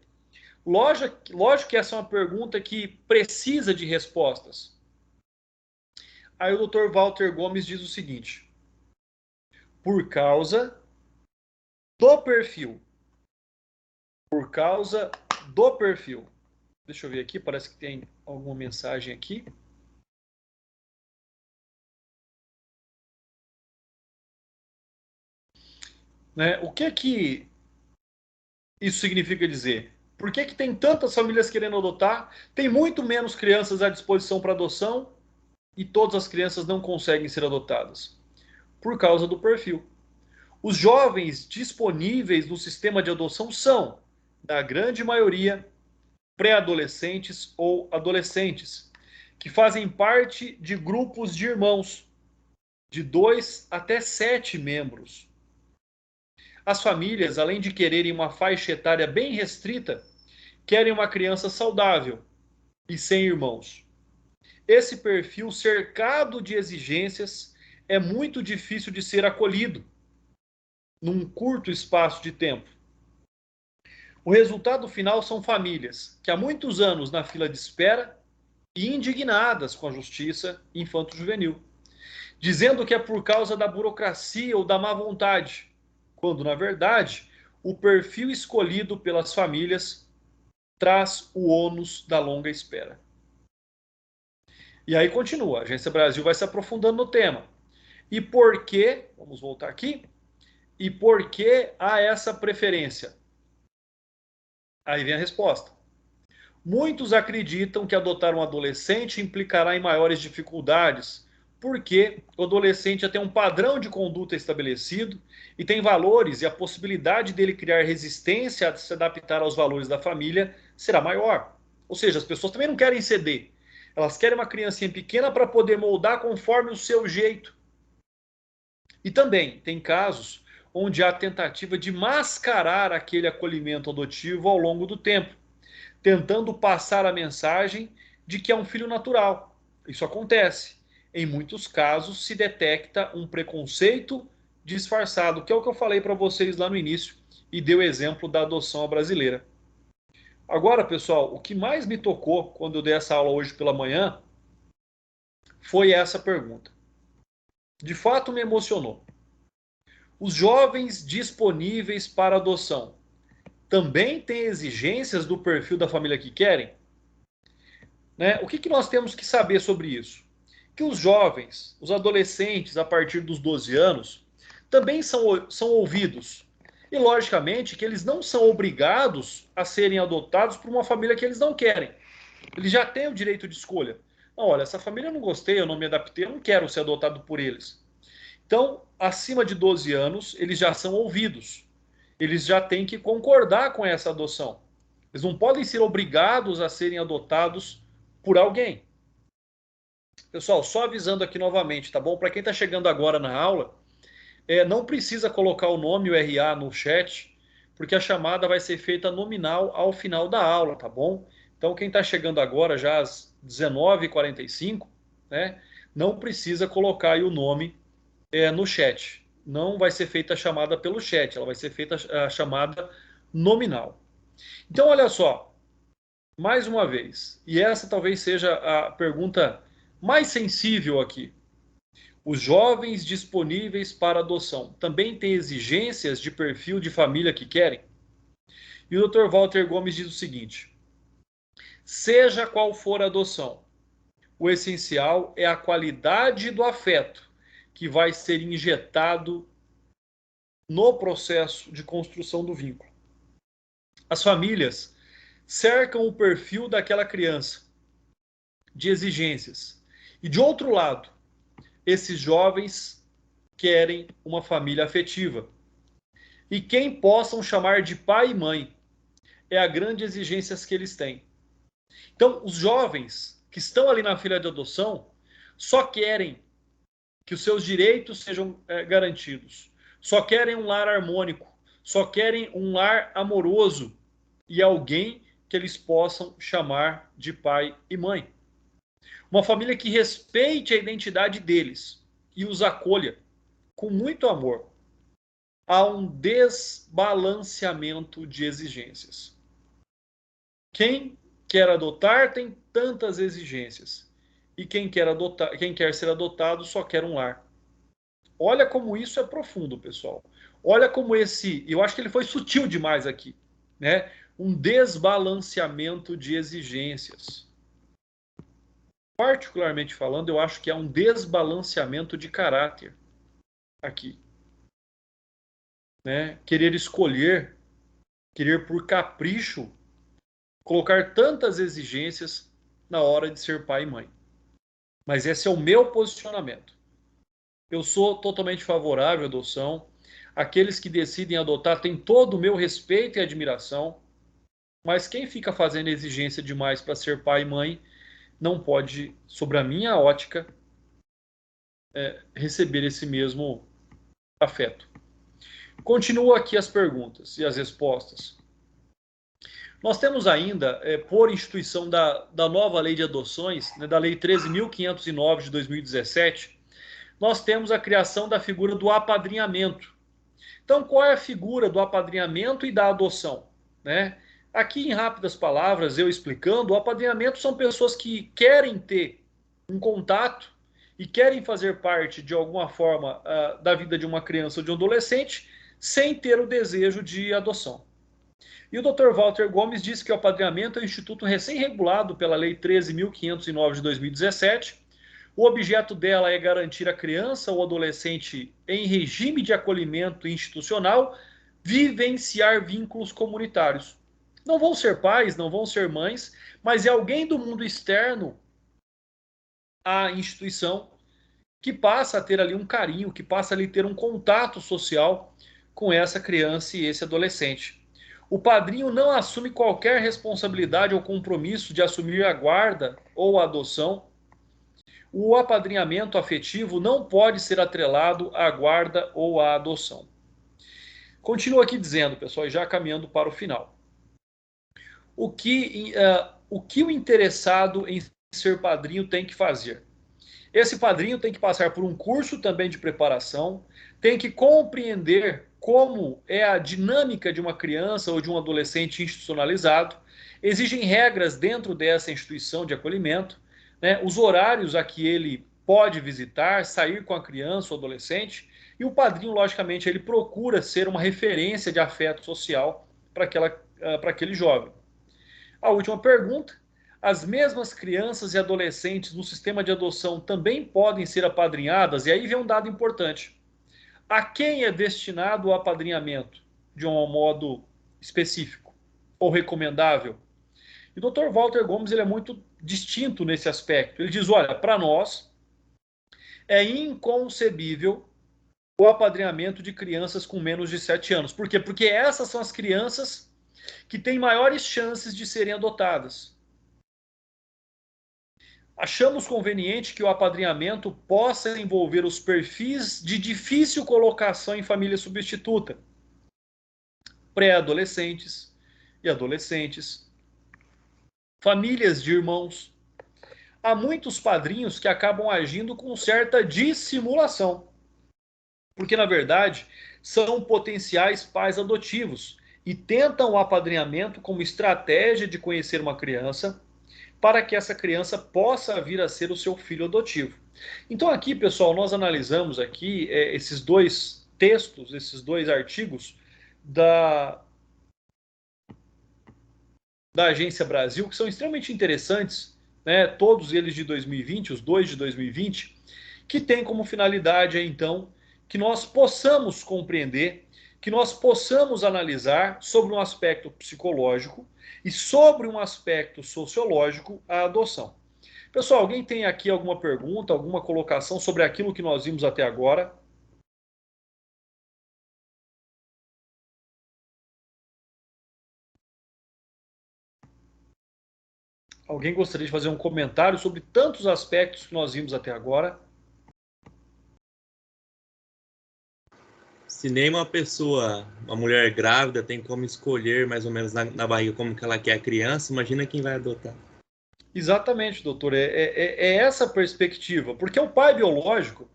Lógico que essa é uma pergunta que precisa de respostas. Aí o Dr. Walter Gomes diz o seguinte: por causa do perfil. Por causa do perfil. Deixa eu ver aqui, parece que tem alguma mensagem aqui. Né? O que isso significa dizer? Por que tem tantas famílias querendo adotar? Tem muito menos crianças à disposição para adoção e todas as crianças não conseguem ser adotadas. Por causa do perfil. Os jovens disponíveis no sistema de adoção são, na grande maioria, pré-adolescentes ou adolescentes, que fazem parte de grupos de irmãos, de 2 até 7 membros. As famílias, além de quererem uma faixa etária bem restrita, querem uma criança saudável e sem irmãos. Esse perfil cercado de exigências é muito difícil de ser acolhido num curto espaço de tempo. O resultado final são famílias que há muitos anos na fila de espera e indignadas com a justiça infanto-juvenil, dizendo que é por causa da burocracia ou da má vontade, quando, na verdade, o perfil escolhido pelas famílias traz o ônus da longa espera. E aí continua, a Agência Brasil vai se aprofundando no tema. E por que, vamos voltar aqui, e por que há essa preferência? Aí vem a resposta. Muitos acreditam que adotar um adolescente implicará em maiores dificuldades, porque o adolescente já tem um padrão de conduta estabelecido e tem valores, e a possibilidade dele criar resistência a se adaptar aos valores da família será maior. Ou seja, as pessoas também não querem ceder. Elas querem uma criancinha pequena para poder moldar conforme o seu jeito. E também tem casos onde há tentativa de mascarar aquele acolhimento adotivo ao longo do tempo, tentando passar a mensagem de que é um filho natural. Isso acontece. Em muitos casos se detecta um preconceito disfarçado, que é o que eu falei para vocês lá no início e dei o exemplo da adoção brasileira. Agora, pessoal, o que mais me tocou quando eu dei essa aula hoje pela manhã foi essa pergunta. De fato me emocionou. Os jovens disponíveis para adoção também têm exigências do perfil da família que querem? Né? O que nós temos que saber sobre isso? Que os jovens, os adolescentes a partir dos 12 anos, também são ouvidos. E, logicamente, que eles não são obrigados a serem adotados por uma família que eles não querem. Eles já têm o direito de escolha. Não, olha, essa família eu não gostei, eu não me adaptei, eu não quero ser adotado por eles. Então, acima de 12 anos, eles já são ouvidos. Eles já têm que concordar com essa adoção. Eles não podem ser obrigados a serem adotados por alguém. Pessoal, só avisando aqui novamente, tá bom? Para quem está chegando agora na aula, não precisa colocar o nome e o RA no chat, porque a chamada vai ser feita nominal ao final da aula, tá bom? Então, quem está chegando agora, já às 19h45, né, não precisa colocar aí o nome no chat. Não vai ser feita a chamada pelo chat, ela vai ser feita a chamada nominal. Então, olha só, mais uma vez, e essa talvez seja a pergunta mais sensível aqui. Os jovens disponíveis para adoção também têm exigências de perfil de família que querem? E o Dr. Walter Gomes diz o seguinte: seja qual for a adoção, o essencial é a qualidade do afeto que vai ser injetado no processo de construção do vínculo. As famílias cercam o perfil daquela criança de exigências. E de outro lado, esses jovens querem uma família afetiva. E quem possam chamar de pai e mãe é a grande exigência que eles têm. Então, os jovens que estão ali na fila de adoção só querem que os seus direitos sejam garantidos. Só querem um lar harmônico. Só querem um lar amoroso e alguém que eles possam chamar de pai e mãe. Uma família que respeite a identidade deles e os acolha com muito amor. Há um desbalanceamento de exigências. Quem quer adotar tem tantas exigências. E quem quer ser adotado só quer um lar. Olha como isso é profundo, pessoal. Olha como eu acho que ele foi sutil demais aqui, né? Um desbalanceamento de exigências. Particularmente falando, eu acho que há um desbalanceamento de caráter aqui. Né? Querer escolher, querer por capricho, colocar tantas exigências na hora de ser pai e mãe. Mas esse é o meu posicionamento. Eu sou totalmente favorável à adoção. Aqueles que decidem adotar têm todo o meu respeito e admiração. Mas quem fica fazendo exigência demais para ser pai e mãe não pode, sobre a minha ótica, receber esse mesmo afeto. Continuo aqui as perguntas e as respostas. Nós temos ainda, por instituição da nova lei de adoções, né, da lei 13.509 de 2017, nós temos a criação da figura do apadrinhamento. Então, qual é a figura do apadrinhamento e da adoção? Né? Aqui, em rápidas palavras, eu explicando, o apadrinhamento são pessoas que querem ter um contato e querem fazer parte, de alguma forma, da vida de uma criança ou de um adolescente, sem ter o desejo de adoção. E o Dr. Walter Gomes disse que o apadrinhamento é um instituto recém-regulado pela Lei 13.509 de 2017. O objeto dela é garantir à criança ou adolescente em regime de acolhimento institucional vivenciar vínculos comunitários. Não vão ser pais, não vão ser mães, mas é alguém do mundo externo à instituição que passa a ter ali um carinho, que passa ali a ter um contato social com essa criança e esse adolescente. O padrinho não assume qualquer responsabilidade ou compromisso de assumir a guarda ou a adoção. O apadrinhamento afetivo não pode ser atrelado à guarda ou à adoção. Continuo aqui dizendo, pessoal, já caminhando para o final. O que o interessado em ser padrinho tem que fazer? Esse padrinho tem que passar por um curso também de preparação, tem que compreender como é a dinâmica de uma criança ou de um adolescente institucionalizado. Existem regras dentro dessa instituição de acolhimento, né? Os horários a que ele pode visitar, sair com a criança ou adolescente, e o padrinho, logicamente, ele procura ser uma referência de afeto social para aquele jovem. A última pergunta: as mesmas crianças e adolescentes no sistema de adoção também podem ser apadrinhadas? E aí vem um dado importante. A quem é destinado o apadrinhamento de um modo específico ou recomendável? E o Dr. Walter Gomes ele é muito distinto nesse aspecto. Ele diz, olha, para nós é inconcebível o apadrinhamento de crianças com menos de 7 anos. Por quê? Porque essas são as crianças que têm maiores chances de serem adotadas. Achamos conveniente que o apadrinhamento possa envolver os perfis de difícil colocação em família substituta, pré-adolescentes e adolescentes, famílias de irmãos. Há muitos padrinhos que acabam agindo com certa dissimulação, porque, na verdade, são potenciais pais adotivos e tentam o apadrinhamento como estratégia de conhecer uma criança, para que essa criança possa vir a ser o seu filho adotivo. Então aqui, pessoal, nós analisamos aqui esses dois textos, esses dois artigos da Agência Brasil, que são extremamente interessantes, né? Todos eles de 2020, os dois de 2020, que tem como finalidade, então, que nós possamos compreender, que nós possamos analisar sobre um aspecto psicológico e sobre um aspecto sociológico a adoção. Pessoal, alguém tem aqui alguma pergunta, alguma colocação sobre aquilo que nós vimos até agora? Alguém gostaria de fazer um comentário sobre tantos aspectos que nós vimos até agora? Se nem uma pessoa, uma mulher grávida, tem como escolher mais ou menos na barriga como que ela quer a criança, imagina quem vai adotar. Exatamente, doutor. É essa perspectiva. Porque o pai biológico,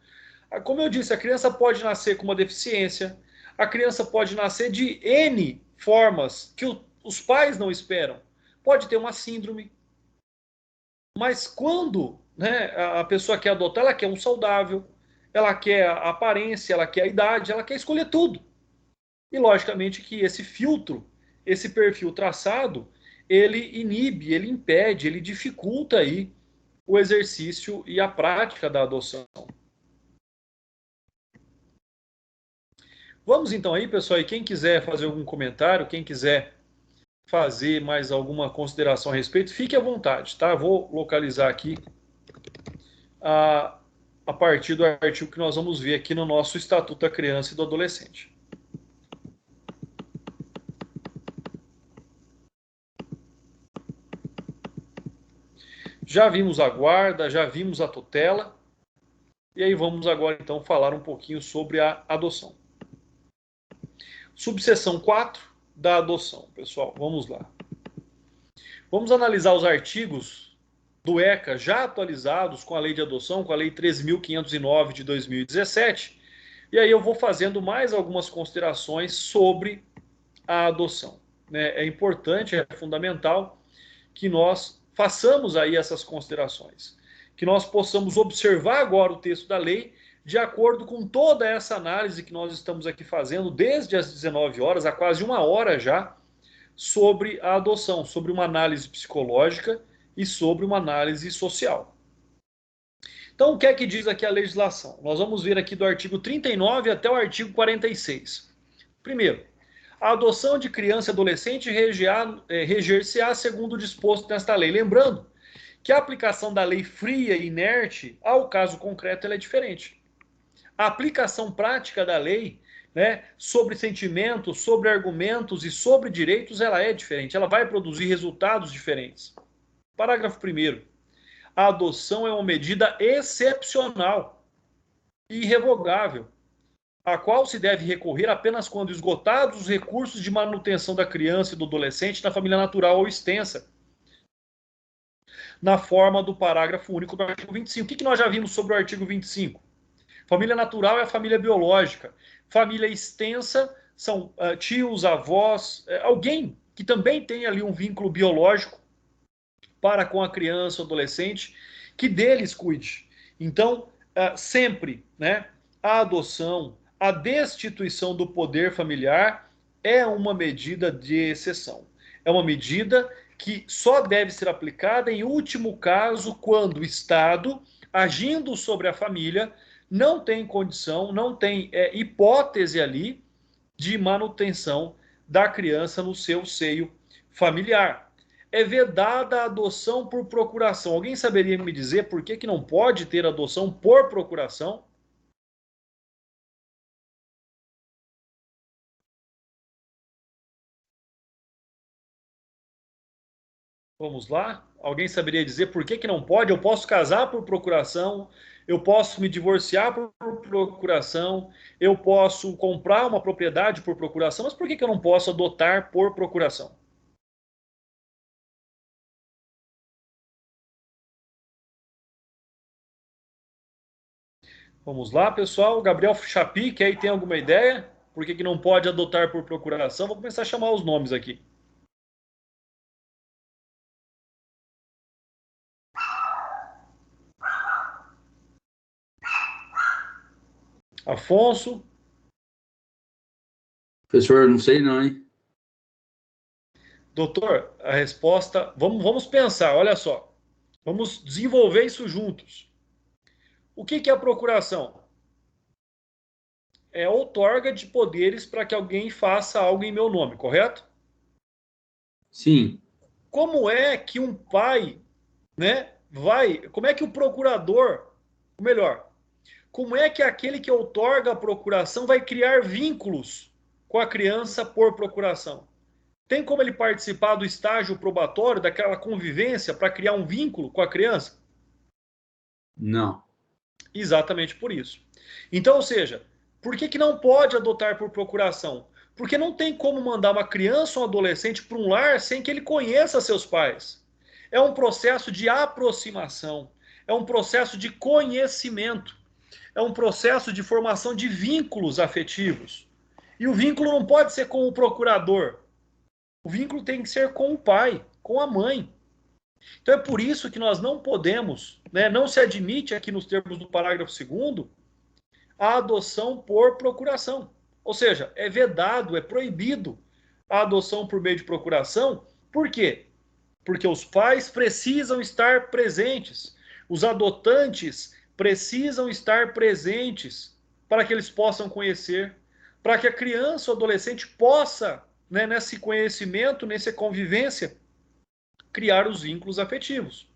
como eu disse, a criança pode nascer com uma deficiência, a criança pode nascer de N formas que os pais não esperam. Pode ter uma síndrome. Mas quando, né, a pessoa quer adotar, ela quer um saudável, ela quer a aparência, ela quer a idade, ela quer escolher tudo. E logicamente que esse filtro, esse perfil traçado, ele inibe, ele impede, ele dificulta aí o exercício e a prática da adoção. Vamos então aí, pessoal, e quem quiser fazer algum comentário, quem quiser fazer mais alguma consideração a respeito, fique à vontade, tá? Vou localizar aqui a partir do artigo que nós vamos ver aqui no nosso Estatuto da Criança e do Adolescente. Já vimos a guarda, já vimos a tutela, e aí vamos agora então falar um pouquinho sobre a adoção. Subseção 4 da adoção, pessoal, vamos lá. Vamos analisar os artigos do ECA já atualizados com a lei de adoção, com a lei 13.509 de 2017, e aí eu vou fazendo mais algumas considerações sobre a adoção. É importante, é fundamental que nós façamos aí essas considerações, que nós possamos observar agora o texto da lei de acordo com toda essa análise que nós estamos aqui fazendo desde as 19 horas, há quase uma hora já, sobre a adoção, sobre uma análise psicológica e sobre uma análise social. Então, o que é que diz aqui a legislação? Nós vamos ver aqui do artigo 39 até o artigo 46. Primeiro, a adoção de criança e adolescente reger-se-á segundo o disposto nesta lei. Lembrando que a aplicação da lei fria e inerte ao caso concreto ela é diferente. A aplicação prática da lei, né, sobre sentimentos, sobre argumentos e sobre direitos, ela é diferente. Ela vai produzir resultados diferentes. Parágrafo 1º. A adoção é uma medida excepcional e irrevogável, a qual se deve recorrer apenas quando esgotados os recursos de manutenção da criança e do adolescente na família natural ou extensa, na forma do parágrafo único do artigo 25. O que nós já vimos sobre o artigo 25? Família natural é a família biológica. Família extensa são tios, avós, alguém que também tem ali um vínculo biológico para com a criança ou adolescente, que deles cuide. Então, sempre, né, a adoção, a destituição do poder familiar é uma medida de exceção. É uma medida que só deve ser aplicada em último caso quando o Estado, agindo sobre a família, não tem condição, não tem hipótese ali de manutenção da criança no seu seio familiar. É vedada a adoção por procuração. Alguém saberia me dizer por que não pode ter adoção por procuração? Vamos lá? Alguém saberia dizer por que não pode? Eu posso casar por procuração, eu posso me divorciar por procuração, eu posso comprar uma propriedade por procuração, mas por que eu não posso adotar por procuração? Vamos lá, pessoal. Gabriel Chapi, que aí tem alguma ideia? Por que não pode adotar por procuração? Vou começar a chamar os nomes aqui. Afonso? Professor, não sei não, hein? Doutor, a resposta... Vamos pensar, olha só. Vamos desenvolver isso juntos. O que é a procuração? É a outorga de poderes para que alguém faça algo em meu nome, correto? Sim. Como é que um pai, né, como é que o procurador, ou melhor, como é que aquele que outorga a procuração vai criar vínculos com a criança por procuração? Tem como ele participar do estágio probatório, daquela convivência, para criar um vínculo com a criança? Não. Exatamente por isso. Então, ou seja, por que não pode adotar por procuração? Porque não tem como mandar uma criança ou um adolescente para um lar sem que ele conheça seus pais. É um processo de aproximação, é um processo de conhecimento, é um processo de formação de vínculos afetivos. E o vínculo não pode ser com o procurador. O vínculo tem que ser com o pai, com a mãe. Então é por isso que nós não podemos, né, não se admite aqui nos termos do parágrafo 2º, a adoção por procuração. Ou seja, é vedado, é proibido a adoção por meio de procuração. Por quê? Porque os pais precisam estar presentes. Os adotantes precisam estar presentes para que eles possam conhecer, para que a criança ou adolescente possa, né, nesse conhecimento, nessa convivência, criar os vínculos afetivos.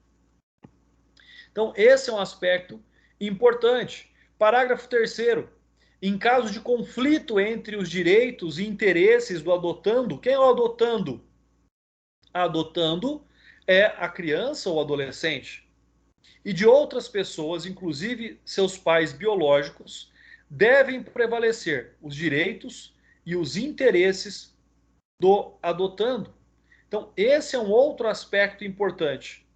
Então, esse é um aspecto importante. Parágrafo 3º. Em caso de conflito entre os direitos e interesses do adotando, quem é o adotando? Adotando é a criança ou adolescente. E de outras pessoas, inclusive seus pais biológicos, devem prevalecer os direitos e os interesses do adotando. Então, esse é um outro aspecto importante,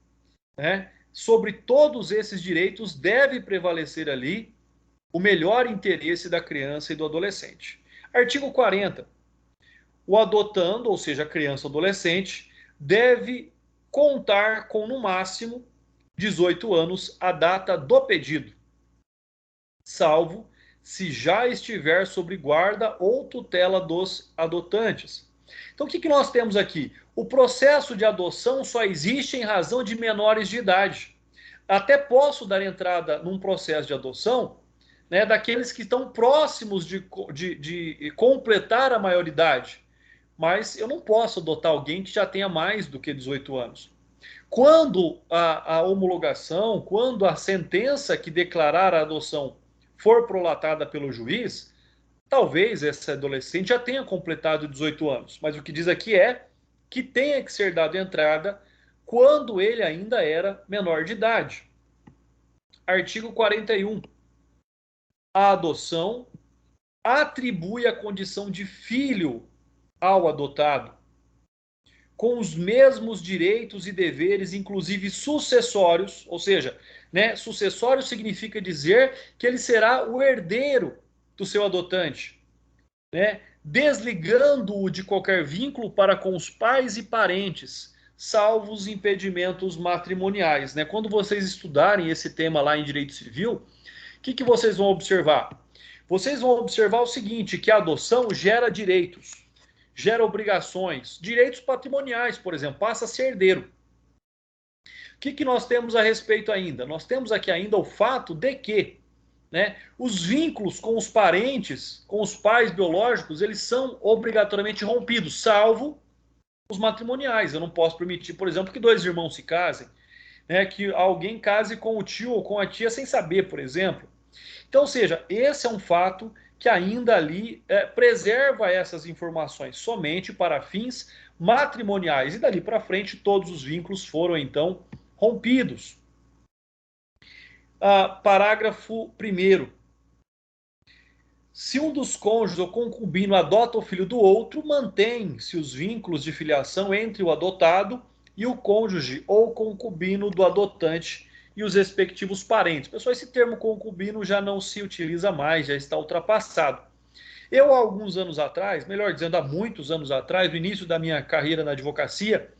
né? Sobre todos esses direitos deve prevalecer ali o melhor interesse da criança e do adolescente. Artigo 40. O adotando, ou seja, a criança ou adolescente, deve contar com, no máximo, 18 anos a data do pedido, salvo se já estiver sob guarda ou tutela dos adotantes. Então, o que nós temos aqui? O processo de adoção só existe em razão de menores de idade. Até posso dar entrada num processo de adoção, né, daqueles que estão próximos de completar a maioridade, mas eu não posso adotar alguém que já tenha mais do que 18 anos. Quando a homologação, quando a sentença que declarar a adoção for prolatada pelo juiz, talvez esse adolescente já tenha completado 18 anos, mas o que diz aqui é que tenha que ser dado entrada quando ele ainda era menor de idade. Artigo 41. A adoção atribui a condição de filho ao adotado, com os mesmos direitos e deveres, inclusive sucessórios, ou seja, né, sucessório significa dizer que ele será o herdeiro do seu adotante, né, desligando-o de qualquer vínculo para com os pais e parentes, salvo os impedimentos matrimoniais. Né? Quando vocês estudarem esse tema lá em Direito Civil, o que vocês vão observar? Vocês vão observar o seguinte, que a adoção gera direitos, gera obrigações, direitos patrimoniais, por exemplo, passa a ser herdeiro. O que nós temos a respeito ainda? Nós temos aqui ainda o fato de que, né, os vínculos com os parentes, com os pais biológicos, eles são obrigatoriamente rompidos, salvo os matrimoniais. Eu não posso permitir, por exemplo, que dois irmãos se casem, né, que alguém case com o tio ou com a tia sem saber, por exemplo. Então, ou seja, esse é um fato que ainda ali preserva essas informações somente para fins matrimoniais. E dali para frente, todos os vínculos foram, então, rompidos. Parágrafo 1º. Se um dos cônjuges ou concubino adota o filho do outro, mantém-se os vínculos de filiação entre o adotado e o cônjuge ou concubino do adotante e os respectivos parentes. Pessoal, esse termo concubino já não se utiliza mais, já está ultrapassado. Eu, há alguns anos atrás, melhor dizendo, há muitos anos atrás, no início da minha carreira na advocacia,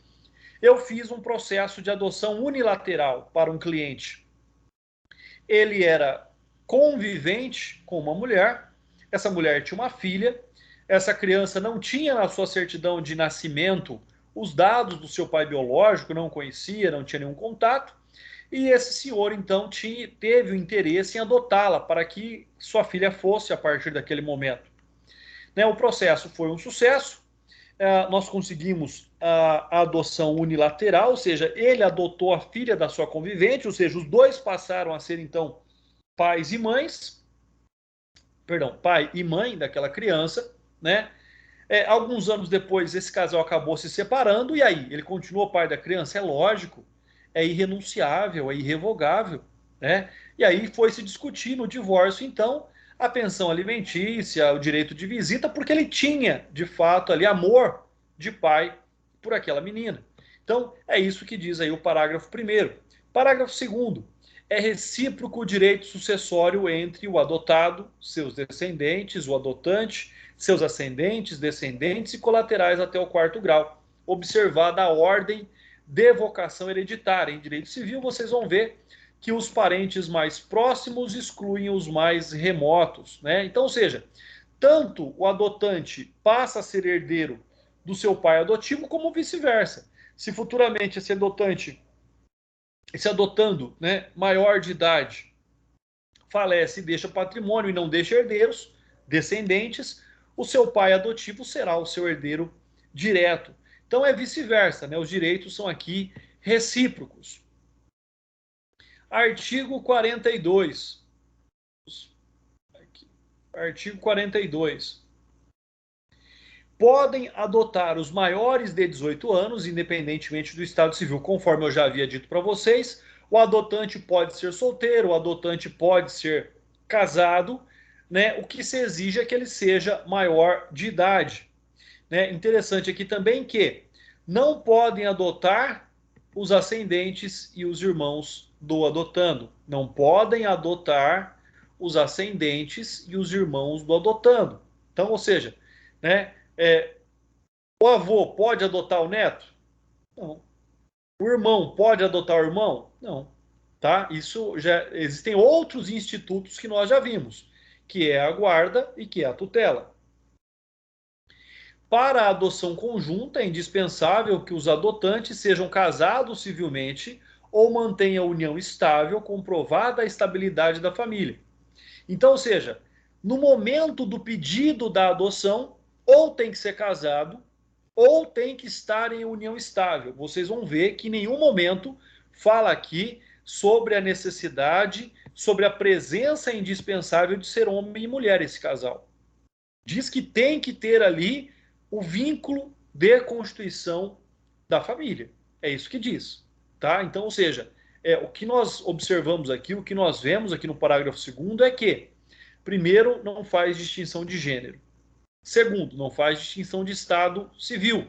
eu fiz um processo de adoção unilateral para um cliente. Ele era convivente com uma mulher. Essa mulher tinha uma filha. Essa criança não tinha na sua certidão de nascimento os dados do seu pai biológico, não conhecia, não tinha nenhum contato. E esse senhor, então, teve o interesse em adotá-la para que sua filha fosse a partir daquele momento. Né, o processo foi um sucesso. Nós conseguimos a adoção unilateral, ou seja, ele adotou a filha da sua convivente, ou seja, os dois passaram a ser, então, pais e mães, perdão, pai e mãe daquela criança, né? Alguns anos depois, esse casal acabou se separando, e aí? Ele continuou pai da criança? É lógico, é irrenunciável, é irrevogável, né? E aí foi se discutir no divórcio, então, a pensão alimentícia, o direito de visita, porque ele tinha, de fato, ali amor de pai por aquela menina. Então, é isso que diz aí o parágrafo 1º. Parágrafo 2º. É recíproco o direito sucessório entre o adotado, seus descendentes, o adotante, seus ascendentes, descendentes e colaterais até o 4º grau, observada a ordem de vocação hereditária. Em direito civil, vocês vão ver que os parentes mais próximos excluem os mais remotos, né? Então, ou seja, tanto o adotante passa a ser herdeiro do seu pai adotivo, como vice-versa. Se futuramente esse adotando, né, maior de idade, falece e deixa patrimônio e não deixa herdeiros, descendentes, o seu pai adotivo será o seu herdeiro direto. Então é vice-versa, né? Os direitos são aqui recíprocos. Artigo 42. Artigo 42. Podem adotar os maiores de 18 anos, independentemente do estado civil, conforme eu já havia dito para vocês. O adotante pode ser solteiro, o adotante pode ser casado, né? O que se exige é que ele seja maior de idade. Né? Interessante aqui também que não podem adotar os ascendentes e os irmãos do adotando. Não podem adotar os ascendentes e os irmãos do adotando. Então, ou seja, né, o avô pode adotar o neto? Não. O irmão pode adotar o irmão? Não. Tá? Isso já existem outros institutos que nós já vimos, que é a guarda e que é a tutela. Para a adoção conjunta, é indispensável que os adotantes sejam casados civilmente ou mantenham a união estável, comprovada a estabilidade da família. Então, ou seja, no momento do pedido da adoção, ou tem que ser casado, ou tem que estar em união estável. Vocês vão ver que em nenhum momento fala aqui sobre a necessidade, sobre a presença indispensável de ser homem e mulher esse casal. Diz que tem que ter ali o vínculo de constituição da família. É isso que diz. Tá? Então, ou seja, o que nós observamos aqui, o que nós vemos aqui no parágrafo 2º é que, primeiro, não faz distinção de gênero. Segundo, não faz distinção de estado civil.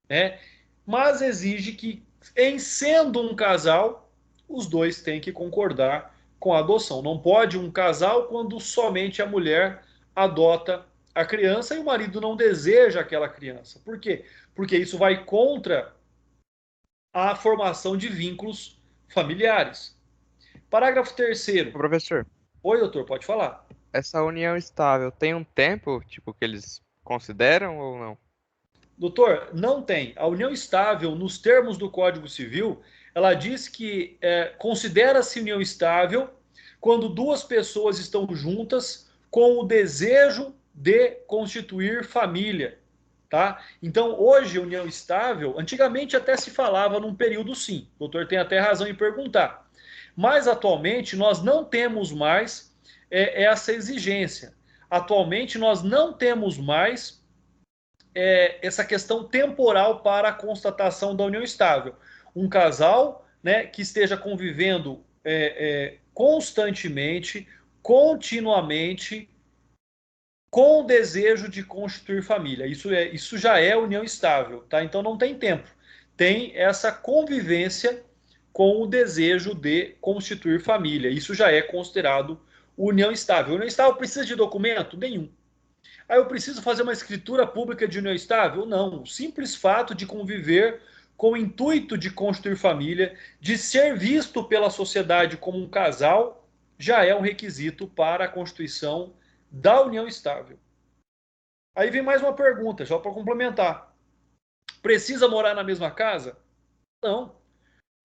Né? Mas exige que, em sendo um casal, os dois têm que concordar com a adoção. Não pode um casal quando somente a mulher adota a criança e o marido não deseja aquela criança. Por quê? Porque isso vai contra a formação de vínculos familiares. Parágrafo 3º. Professor, Oi, doutor, pode falar. essa união estável tem um tempo, tipo, que eles consideram ou não? Doutor, não tem. A união estável, nos termos do Código Civil, ela diz que considera-se união estável quando duas pessoas estão juntas com o desejo de constituir família, tá? Então, hoje, união estável, antigamente até se falava num período sim, o doutor tem até razão em perguntar, mas atualmente nós não temos mais essa exigência. Atualmente nós não temos mais essa questão temporal para a constatação da união estável. Um casal, né, que esteja convivendo constantemente, continuamente, com o desejo de constituir família. Isso já é união estável, tá? Então não tem tempo. Tem essa convivência com o desejo de constituir família. Isso já é considerado união estável. União estável precisa de documento? Nenhum. Aí eu preciso fazer uma escritura pública de união estável? Não. O simples fato de conviver com o intuito de constituir família, de ser visto pela sociedade como um casal, já é um requisito para a constituição da união estável. Aí vem mais uma pergunta, só para complementar. Precisa morar na mesma casa? Não.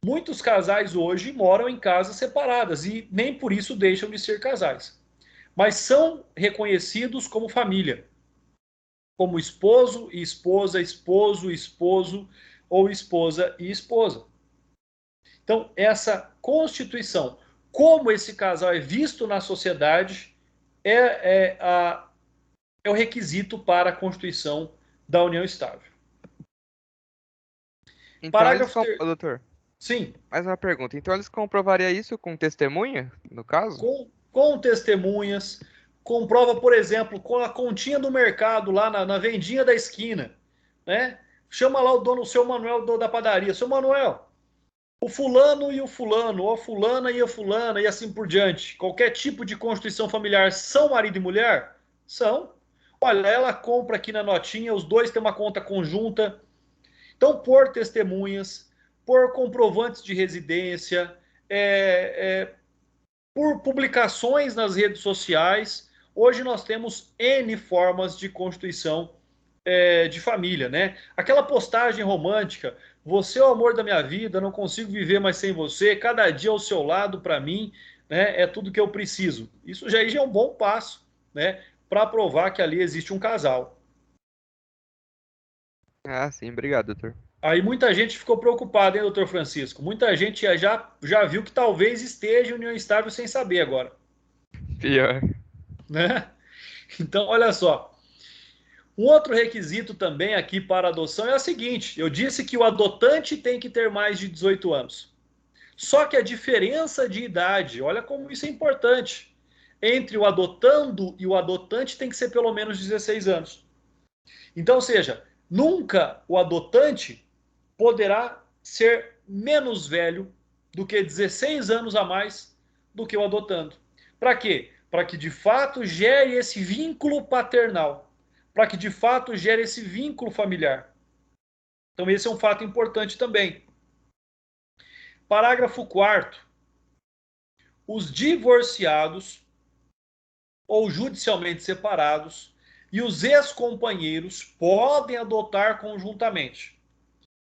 Muitos casais hoje moram em casas separadas e nem por isso deixam de ser casais. Mas são reconhecidos como família, como esposo e esposa, esposo e esposo, ou esposa e esposa. Então, essa constituição, como esse casal é visto na sociedade, é o requisito para a constituição da união estável. Então Parágrafo Ô, doutor, Sim, mais uma pergunta. Então eles comprovariam isso com testemunha, no caso? com testemunhas, comprova, por exemplo, com a continha do mercado lá na vendinha da esquina, né? Chama lá o dono, o seu Manuel da padaria. Seu Manuel, o fulano e o fulano, ou a fulana e a fulana, e assim por diante. Qualquer tipo de constituição familiar são marido e mulher? São. Olha, ela compra aqui na notinha, os dois têm uma conta conjunta. Então, por testemunhas, por comprovantes de residência, por publicações nas redes sociais. Hoje nós temos N formas de constituição de família, né? Aquela postagem romântica, você é o amor da minha vida, não consigo viver mais sem você, cada dia ao seu lado para mim, né, é tudo que eu preciso. Isso já é um bom passo, né, para provar que ali existe um casal. Ah, sim, obrigado, doutor. Aí muita gente ficou preocupada, hein, doutor Francisco? Muita gente já viu que talvez esteja em união estável sem saber agora, Pior. né? Então, olha só. Um outro requisito também aqui para adoção é o seguinte: eu disse que o adotante tem que ter mais de 18 anos. Só que a diferença de idade, olha como isso é importante, entre o adotando e o adotante tem que ser pelo menos 16 anos. Então, ou seja, nunca o adotante poderá ser menos velho do que 16 anos a mais do que o adotando. Para quê? Para que de fato gere esse vínculo paternal, para que de fato gere esse vínculo familiar. Então esse é um fato importante também. Parágrafo 4º. Os divorciados ou judicialmente separados e os ex-companheiros podem adotar conjuntamente,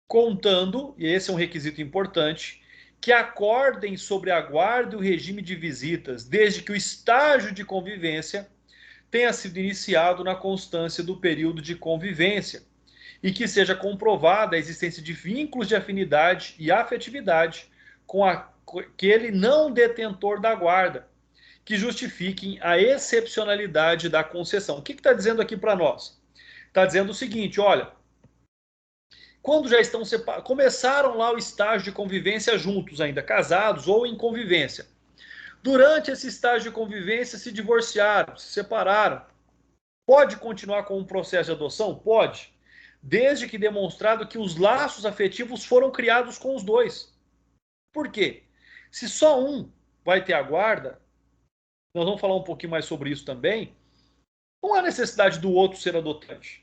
contando, e esse é um requisito importante, que acordem sobre a guarda e o regime de visitas, desde que o estágio de convivência tenha sido iniciado na constância do período de convivência e que seja comprovada a existência de vínculos de afinidade e afetividade com aquele não detentor da guarda, que justifiquem a excepcionalidade da concessão. O que está dizendo aqui para nós? Está dizendo o seguinte, olha, quando já estão separados, começaram lá o estágio de convivência juntos ainda, casados ou em convivência. Durante esse estágio de convivência se divorciaram, se separaram. Pode continuar com um processo de adoção? Pode. Desde que demonstrado que os laços afetivos foram criados com os dois. Por quê? Se só um vai ter a guarda, nós vamos falar um pouquinho mais sobre isso também, não há necessidade do outro ser adotante.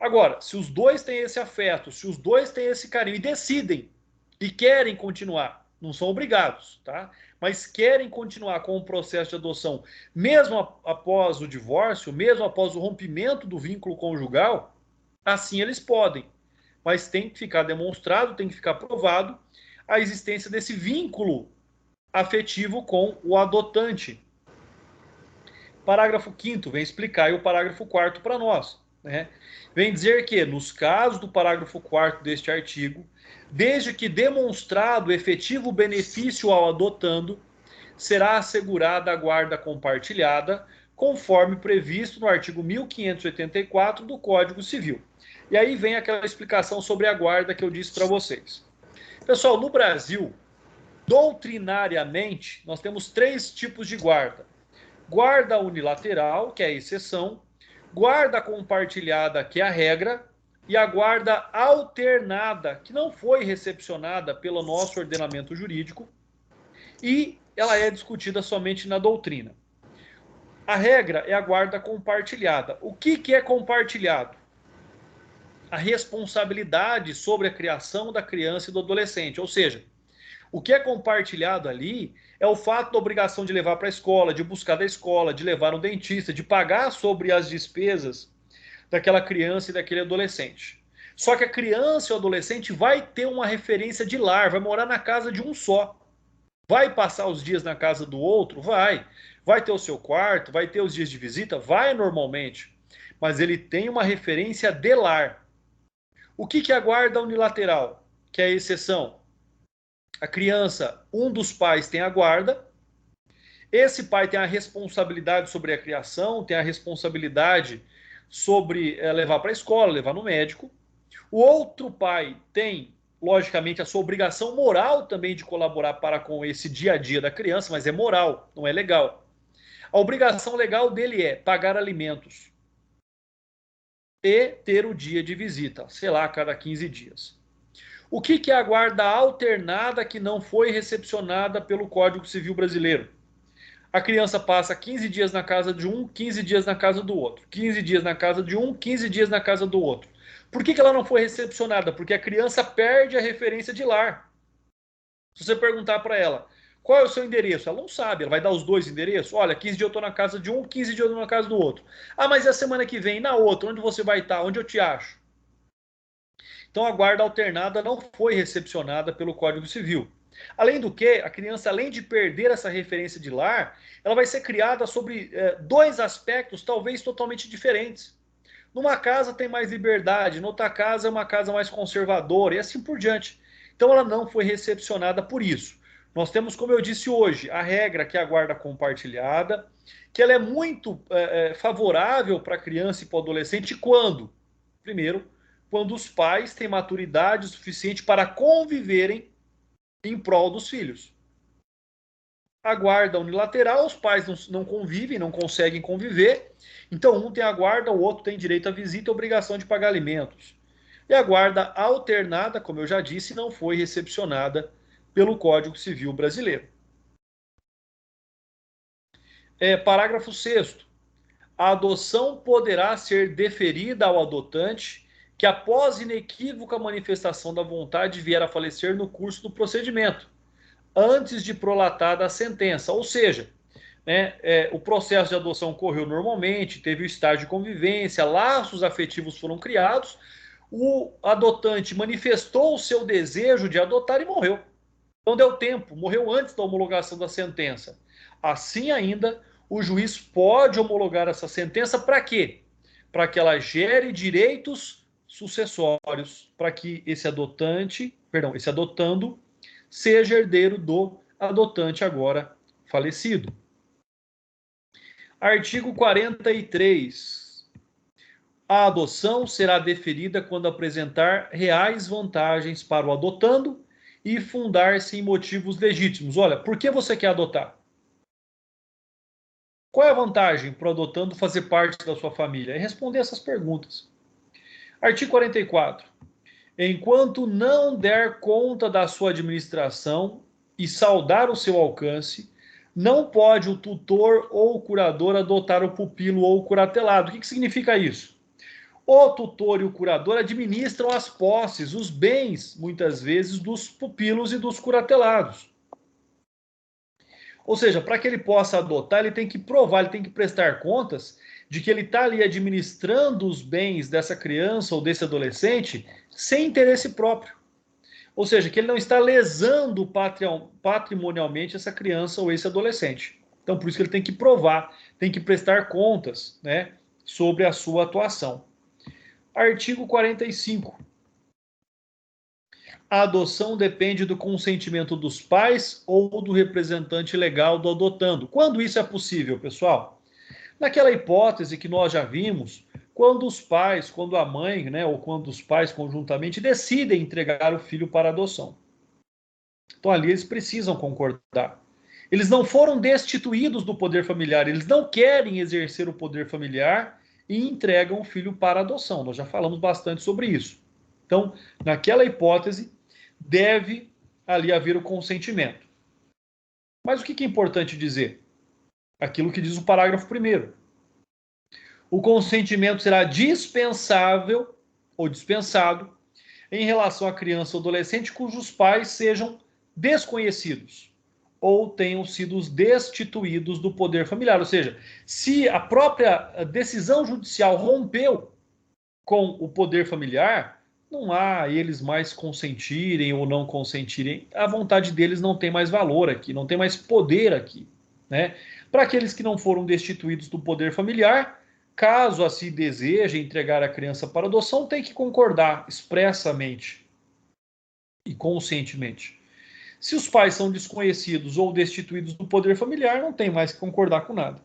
Agora, se os dois têm esse afeto, se os dois têm esse carinho e decidem e querem continuar, não são obrigados, tá? Mas querem continuar com o processo de adoção, mesmo após o divórcio, mesmo após o rompimento do vínculo conjugal, assim eles podem. Mas tem que ficar demonstrado, tem que ficar provado a existência desse vínculo afetivo com o adotante. Parágrafo 5º vem explicar e o parágrafo 4º para nós, né? Vem dizer que, nos casos do parágrafo 4º deste artigo, desde que demonstrado efetivo benefício ao adotando, será assegurada a guarda compartilhada, conforme previsto no artigo 1584 do Código Civil. E aí vem aquela explicação sobre a guarda que eu disse para vocês. Pessoal, no Brasil, doutrinariamente, nós temos 3 tipos de guarda. Guarda unilateral, que é a exceção, guarda compartilhada, que é a regra, e a guarda alternada, que não foi recepcionada pelo nosso ordenamento jurídico, e ela é discutida somente na doutrina. A regra é a guarda compartilhada. O que é compartilhado? A responsabilidade sobre a criação da criança e do adolescente, ou seja, O que é compartilhado ali é o fato da obrigação de levar para a escola, de buscar da escola, de levar no dentista, de pagar sobre as despesas daquela criança e daquele adolescente. Só que a criança e o adolescente vai ter uma referência de lar, vai morar na casa de um só. Vai passar os dias na casa do outro? Vai. Vai ter o seu quarto? Vai ter os dias de visita? Vai normalmente. Mas ele tem uma referência de lar. O que é a guarda unilateral? Que é a exceção. A criança, um dos pais tem a guarda. Esse pai tem a responsabilidade sobre a criação, tem a responsabilidade sobre levar para a escola, levar no médico. O outro pai tem, logicamente, a sua obrigação moral também de colaborar para com esse dia a dia da criança, mas é moral, não é legal. A obrigação legal dele é pagar alimentos e ter o dia de visita, sei lá, a cada 15 dias. O que é a guarda alternada que não foi recepcionada pelo Código Civil Brasileiro? A criança passa 15 dias na casa de um, 15 dias na casa do outro. 15 dias na casa de um, 15 dias na casa do outro. Por que ela não foi recepcionada? Porque a criança perde a referência de lar. Se você perguntar para ela, qual é o seu endereço? Ela não sabe, ela vai dar os dois endereços. Olha, 15 dias eu estou na casa de um, 15 dias eu estou na casa do outro. Ah, mas e a semana que vem, na outra, onde você vai estar? Onde eu te acho? Então a guarda alternada não foi recepcionada pelo Código Civil. Além do que, a criança, além de perder essa referência de lar, ela vai ser criada sobre dois aspectos talvez totalmente diferentes. Numa casa tem mais liberdade, noutra casa é uma casa mais conservadora e assim por diante. Então ela não foi recepcionada por isso. Nós temos, como eu disse hoje, a regra que é a guarda compartilhada, que ela é muito favorável para a criança e para o adolescente quando? Primeiro, quando os pais têm maturidade suficiente para conviverem em prol dos filhos. A guarda unilateral, os pais não convivem, não conseguem conviver, então um tem a guarda, o outro tem direito à visita e obrigação de pagar alimentos. E a guarda alternada, como eu já disse, não foi recepcionada pelo Código Civil Brasileiro. Parágrafo 6º. A adoção poderá ser deferida ao adotante que, após inequívoca manifestação da vontade, vier a falecer no curso do procedimento, antes de prolatada a sentença. Ou seja, o processo de adoção correu normalmente, teve o estágio de convivência, laços afetivos foram criados, o adotante manifestou o seu desejo de adotar e morreu. Não deu tempo, morreu antes da homologação da sentença. Assim ainda, o juiz pode homologar essa sentença para quê? Para que ela gere direitos sucessórios, para que esse adotando seja herdeiro do adotante agora falecido. Artigo 43. A adoção será deferida quando apresentar reais vantagens para o adotando e fundar-se em motivos legítimos. Olha, por que você quer adotar? Qual é a vantagem para o adotando fazer parte da sua família? É responder essas perguntas. Artigo 44. Enquanto não der conta da sua administração e saldar o seu alcance, não pode o tutor ou o curador adotar o pupilo ou o curatelado. O que significa isso? O tutor e o curador administram as posses, os bens, muitas vezes, dos pupilos e dos curatelados. Ou seja, para que ele possa adotar, ele tem que provar, ele tem que prestar contas de que ele está ali administrando os bens dessa criança ou desse adolescente sem interesse próprio. Ou seja, que ele não está lesando patrimonialmente essa criança ou esse adolescente. Então, por isso que ele tem que provar, tem que prestar contas, sobre a sua atuação. Artigo 45. A adoção depende do consentimento dos pais ou do representante legal do adotando. Quando isso é possível, pessoal? Naquela hipótese que nós já vimos, quando os pais, quando a mãe, ou quando os pais conjuntamente decidem entregar o filho para adoção. Então ali eles precisam concordar. Eles não foram destituídos do poder familiar, eles não querem exercer o poder familiar e entregam o filho para adoção. Nós já falamos bastante sobre isso. Então, naquela hipótese, deve ali haver o consentimento. Mas o que é importante dizer? Aquilo que diz o parágrafo 1º. O consentimento será dispensável ou dispensado em relação à criança ou adolescente cujos pais sejam desconhecidos ou tenham sido destituídos do poder familiar. Ou seja, se a própria decisão judicial rompeu com o poder familiar, não há eles mais consentirem ou não consentirem. A vontade deles não tem mais valor aqui, não tem mais poder aqui, né? Para aqueles que não foram destituídos do poder familiar, caso assim deseje entregar a criança para adoção, tem que concordar expressamente e conscientemente. Se os pais são desconhecidos ou destituídos do poder familiar, não tem mais que concordar com nada.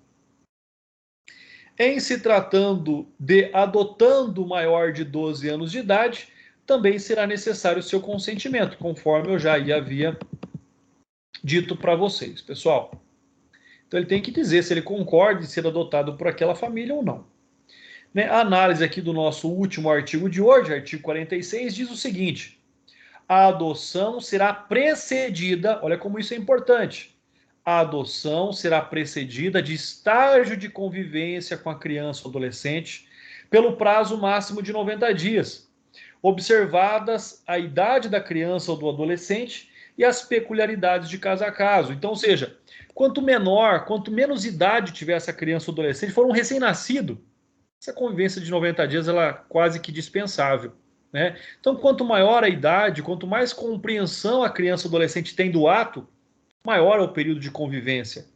Em se tratando de adotando maior de 12 anos de idade, também será necessário o seu consentimento, conforme eu já havia dito para vocês, pessoal. Então ele tem que dizer se ele concorda em ser adotado por aquela família ou não. Né? A análise aqui do nosso último artigo de hoje, artigo 46, diz o seguinte: a adoção será precedida, olha como isso é importante, a adoção será precedida de estágio de convivência com a criança ou adolescente pelo prazo máximo de 90 dias, observadas a idade da criança ou do adolescente e as peculiaridades de caso a caso. Então, ou seja, quanto menor, quanto menos idade tiver essa criança ou adolescente, for um recém-nascido, essa convivência de 90 dias ela é quase que dispensável, né? Então, quanto maior a idade, quanto mais compreensão a criança ou adolescente tem do ato, maior é o período de convivência.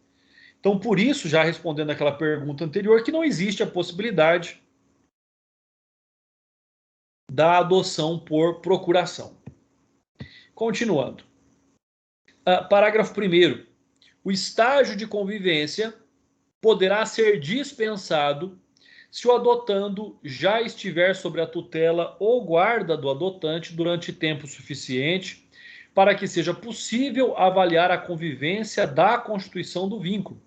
Então, por isso, já respondendo aquela pergunta anterior, que não existe a possibilidade da adoção por procuração. Continuando. Parágrafo 1º. O estágio de convivência poderá ser dispensado se o adotando já estiver sob a tutela ou guarda do adotante durante tempo suficiente para que seja possível avaliar a convivência da constituição do vínculo.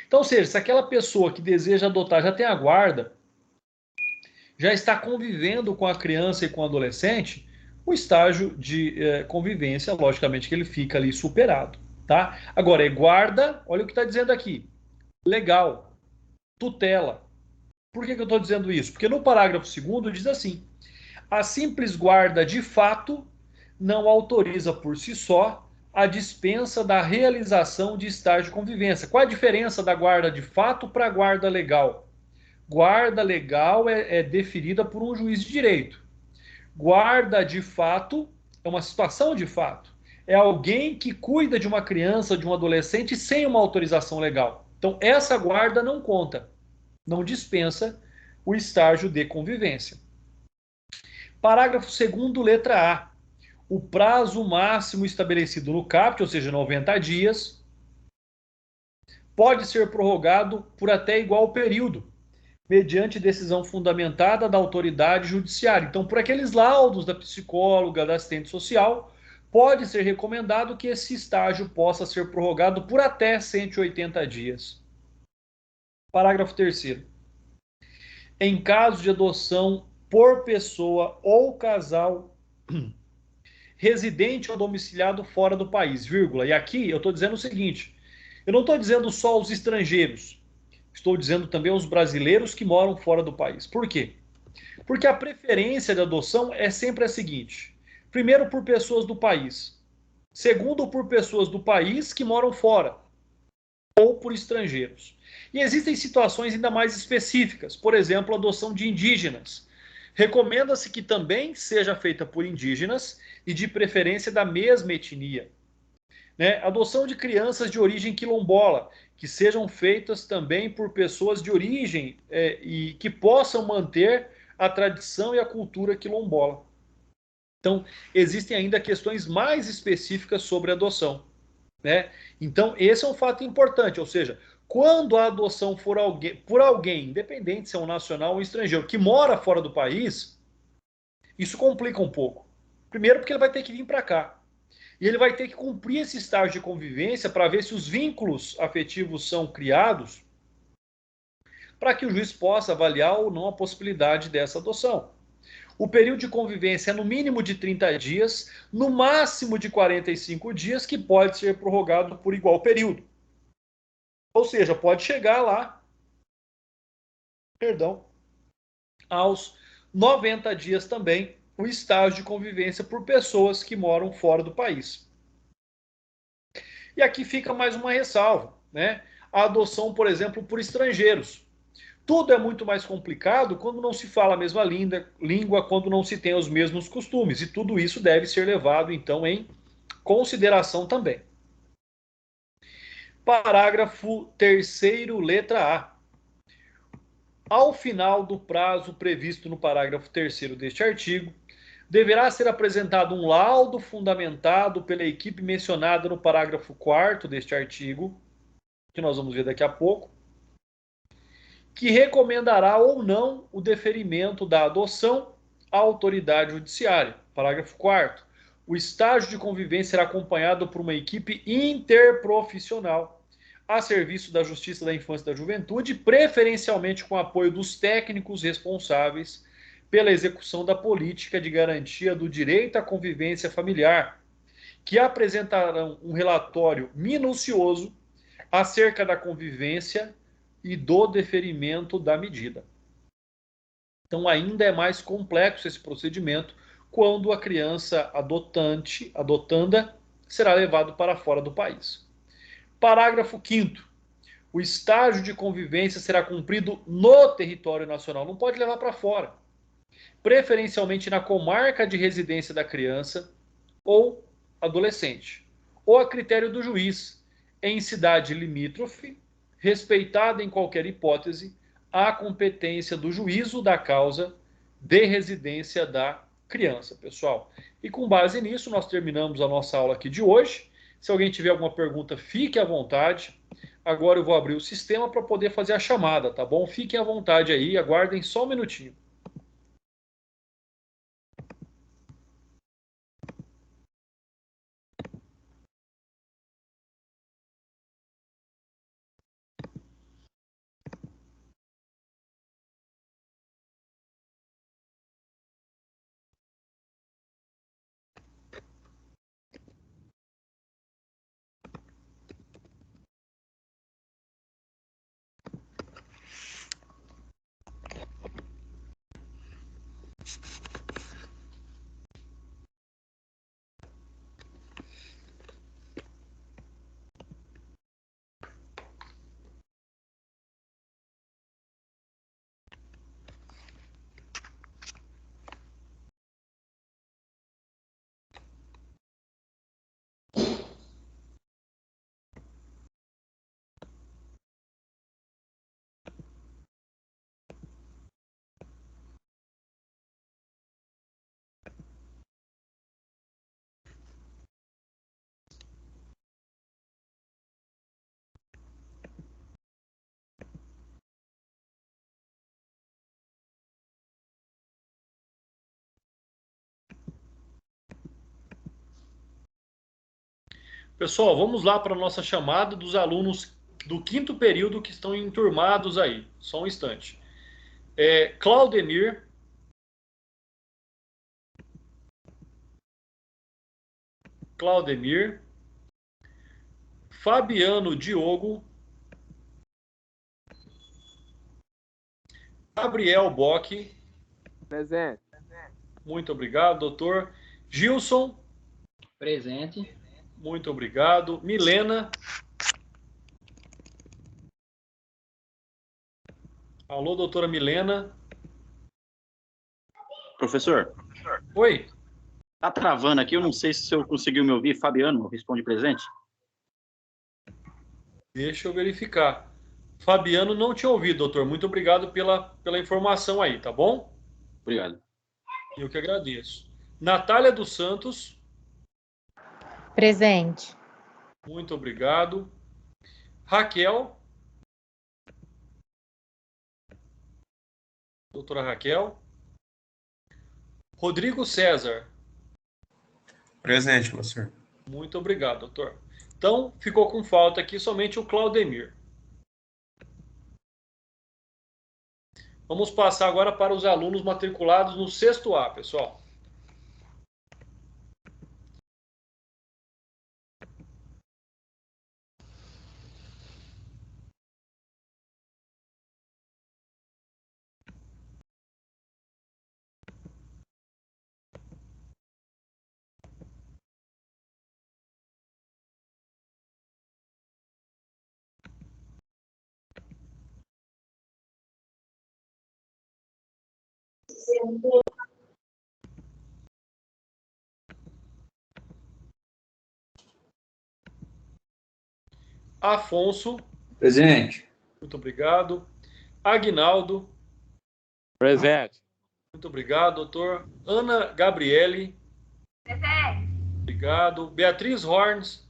Então, ou seja, se aquela pessoa que deseja adotar já tem a guarda, já está convivendo com a criança e com o adolescente, o estágio de convivência, logicamente que ele fica ali superado, tá? Agora, é guarda, olha o que está dizendo aqui, legal, tutela. Por que eu estou dizendo isso? Porque no parágrafo 2º diz assim: a simples guarda de fato não autoriza por si só a dispensa da realização de estágio de convivência. Qual a diferença da guarda de fato para a guarda legal? Guarda legal é deferida por um juiz de direito. Guarda de fato é uma situação de fato. É alguém que cuida de uma criança, de um adolescente sem uma autorização legal. Então, essa guarda não conta, não dispensa o estágio de convivência. Parágrafo 2º, letra A. O prazo máximo estabelecido no CAPT, ou seja, 90 dias, pode ser prorrogado por até igual período, mediante decisão fundamentada da autoridade judiciária. Então, por aqueles laudos da psicóloga, da assistente social, pode ser recomendado que esse estágio possa ser prorrogado por até 180 dias. Parágrafo 3º. Em caso de adoção por pessoa ou casal residente ou domiciliado fora do país, vírgula. E aqui eu estou dizendo o seguinte, eu não estou dizendo só os estrangeiros, estou dizendo também os brasileiros que moram fora do país. Por quê? Porque a preferência de adoção é sempre a seguinte: primeiro, por pessoas do país. Segundo, por pessoas do país que moram fora. Ou por estrangeiros. E existem situações ainda mais específicas. Por exemplo, a adoção de indígenas. Recomenda-se que também seja feita por indígenas e de preferência da mesma etnia. Né? Adoção de crianças de origem quilombola, que sejam feitas também por pessoas de origem e que possam manter a tradição e a cultura quilombola. Então, existem ainda questões mais específicas sobre a adoção. Né? Então, esse é um fato importante, ou seja, quando a adoção for por alguém, independente se é um nacional ou um estrangeiro, que mora fora do país, isso complica um pouco. Primeiro porque ele vai ter que vir para cá. E ele vai ter que cumprir esse estágio de convivência para ver se os vínculos afetivos são criados para que o juiz possa avaliar ou não a possibilidade dessa adoção. O período de convivência é no mínimo de 30 dias, no máximo de 45 dias, que pode ser prorrogado por igual período. Ou seja, pode chegar lá, aos 90 dias também, o estágio de convivência por pessoas que moram fora do país. E aqui fica mais uma ressalva, né? A adoção, por exemplo, por estrangeiros. Tudo é muito mais complicado quando não se fala a mesma língua, quando não se tem os mesmos costumes. E tudo isso deve ser levado, então, em consideração também. Parágrafo 3º, letra A. Ao final do prazo previsto no parágrafo 3º deste artigo, deverá ser apresentado um laudo fundamentado pela equipe mencionada no parágrafo 4º deste artigo, que nós vamos ver daqui a pouco, que recomendará ou não o deferimento da adoção à autoridade judiciária. Parágrafo 4º. O estágio de convivência será acompanhado por uma equipe interprofissional a serviço da Justiça da Infância e da Juventude, preferencialmente com apoio dos técnicos responsáveis pela execução da política de garantia do direito à convivência familiar, que apresentarão um relatório minucioso acerca da convivência e do deferimento da medida. Então, ainda é mais complexo esse procedimento quando a criança adotanda, será levado para fora do país. Parágrafo 5º. O estágio de convivência será cumprido no território nacional, não pode levar para fora. Preferencialmente na comarca de residência da criança ou adolescente, ou a critério do juiz, em cidade limítrofe, respeitada em qualquer hipótese a competência do juízo da causa de residência da criança, pessoal. E com base nisso, nós terminamos a nossa aula aqui de hoje. Se alguém tiver alguma pergunta, fique à vontade. Agora eu vou abrir o sistema para poder fazer a chamada, tá bom? Fiquem à vontade aí, aguardem só um minutinho. Pessoal, vamos lá para a nossa chamada dos alunos do 5º período que estão enturmados aí. Só um instante. Claudemir, Fabiano Diogo, Gabriel Bock. Presente. Muito obrigado, doutor. Gilson. Presente. Muito obrigado. Milena. Alô, doutora Milena. Professor, Oi. tá travando aqui, eu não sei se o senhor conseguiu me ouvir. Fabiano, responde presente. Deixa eu verificar. Fabiano não tinha ouvido, doutor. Muito obrigado pela informação aí, tá bom? Obrigado. Eu que agradeço. Natália dos Santos. Presente. Muito obrigado. Raquel. Doutora Raquel. Rodrigo César. Presente, professor. Muito obrigado, doutor. Então, ficou com falta aqui somente o Claudemir. Vamos passar agora para os alunos matriculados no 6º A, pessoal. Afonso, Presente. muito obrigado. Aguinaldo, Presente. muito obrigado, doutor. Ana Gabriele, obrigado. Beatriz Horns.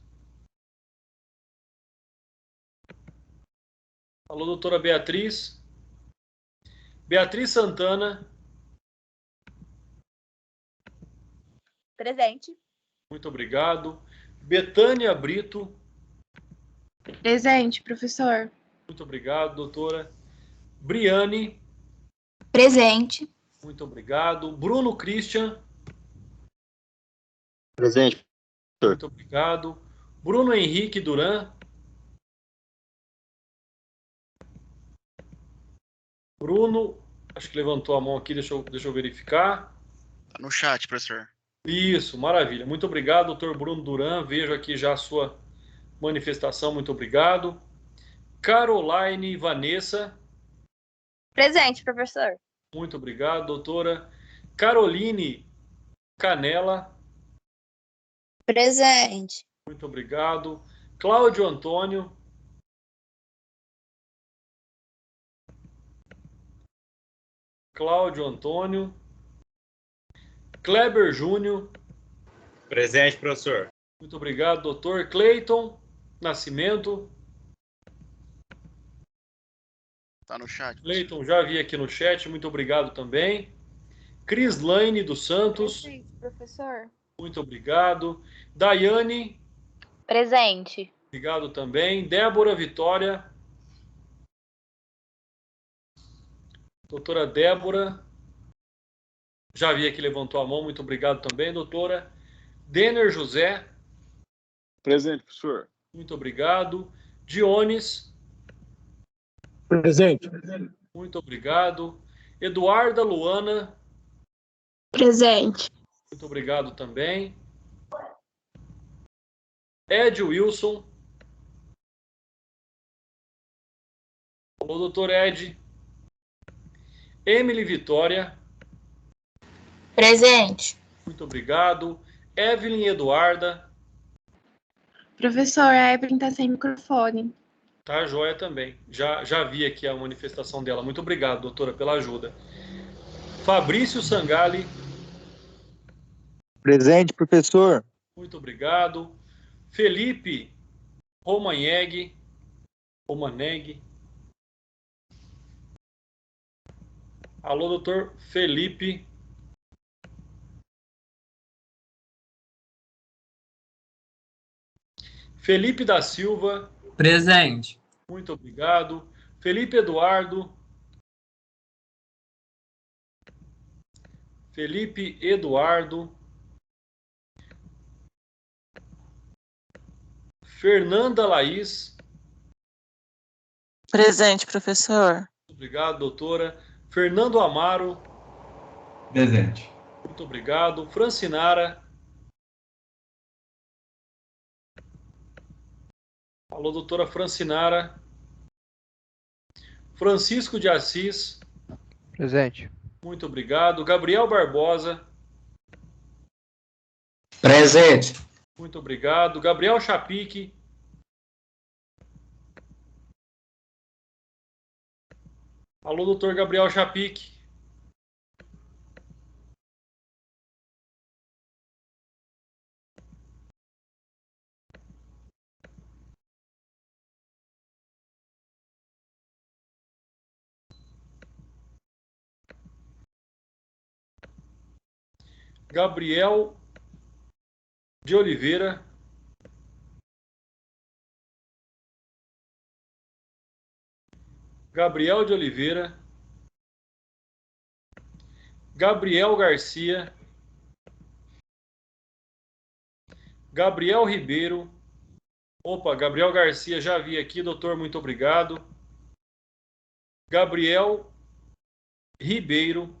Alô, doutora Beatriz. Beatriz Santana, Presente. muito obrigado. Betânia Brito, Presente, professor. muito obrigado, doutora. Briane, Presente. muito obrigado. Bruno Christian, Presente. muito obrigado. Bruno Henrique Duran. Bruno, acho que levantou a mão aqui, deixa eu verificar. Tá no chat, professor. Isso, maravilha. Muito obrigado, doutor Bruno Duran. Vejo aqui já a sua manifestação, muito obrigado. Caroline Vanessa, Presente, professor. muito obrigado, doutora. Caroline Canela, Presente. muito obrigado. Cláudio Antônio, Kleber Júnior, Presente, professor. muito obrigado, doutor. Cleiton Nascimento, Tá no chat. professor. Cleiton, já vi aqui no chat, muito obrigado também. Crislaine dos Santos, Presente, professor. muito obrigado. Daiane, Presente. obrigado também. Débora Vitória, doutora Débora, já vi aqui, levantou a mão, muito obrigado também, doutora. Denner José, Presente, professor. muito obrigado. Dionis, Presente. muito obrigado. Eduarda Luana, Presente. muito obrigado também. Ed Wilson. Alô, doutor Ed. Emily Vitória, Presente. muito obrigado. Evelyn Eduarda, Professor, a Evelyn tá sem microfone. tá joia também. Já vi aqui a manifestação dela. Muito obrigado, doutora, pela ajuda. Fabrício Sangali, Presente, professor. muito obrigado. Felipe Romaneg. Alô, doutor Felipe. Felipe da Silva, Presente. muito obrigado. Felipe Eduardo. Fernanda Laís. Presente, professor. Obrigado, doutora. Fernando Amaro. Presente. Muito obrigado. Francinara. Alô, doutora Francinara. Francisco de Assis. Presente. Muito obrigado. Gabriel Barbosa. Presente. Muito obrigado. Gabriel Chapique. Alô, doutor Gabriel Chapique. Gabriel de Oliveira. Gabriel de Oliveira. Gabriel Garcia. Gabriel Ribeiro. Opa, Gabriel Garcia, já vi aqui, doutor, muito obrigado. Gabriel Ribeiro.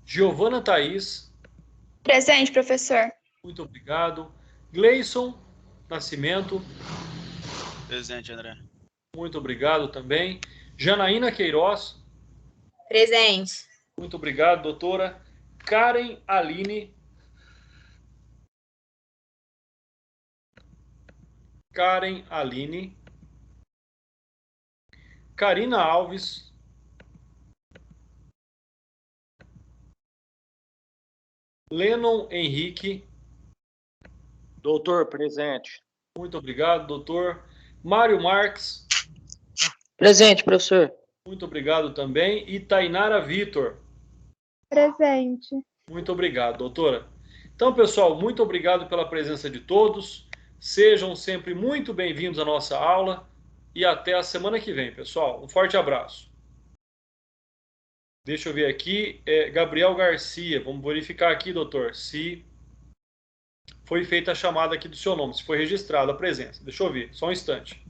Giovana Thaís. Presente, professor. Muito obrigado. Gleison Nascimento. Presente, André. Muito obrigado também. Janaína Queiroz. Presente. Muito obrigado, doutora. Karen Aline. Karen Aline. Karina Alves. Lennon Henrique. Doutor, presente. Muito obrigado, doutor. Mário Marques. Presente, professor. Muito obrigado também. E Tainara Vitor. Presente. Muito obrigado, doutora. Então, pessoal, muito obrigado pela presença de todos. Sejam sempre muito bem-vindos à nossa aula e até a semana que vem, pessoal. Um forte abraço. Deixa eu ver aqui. Gabriel Garcia. Vamos verificar aqui, doutor, se foi feita a chamada aqui do seu nome, se foi registrada a presença. Deixa eu ver, só um instante.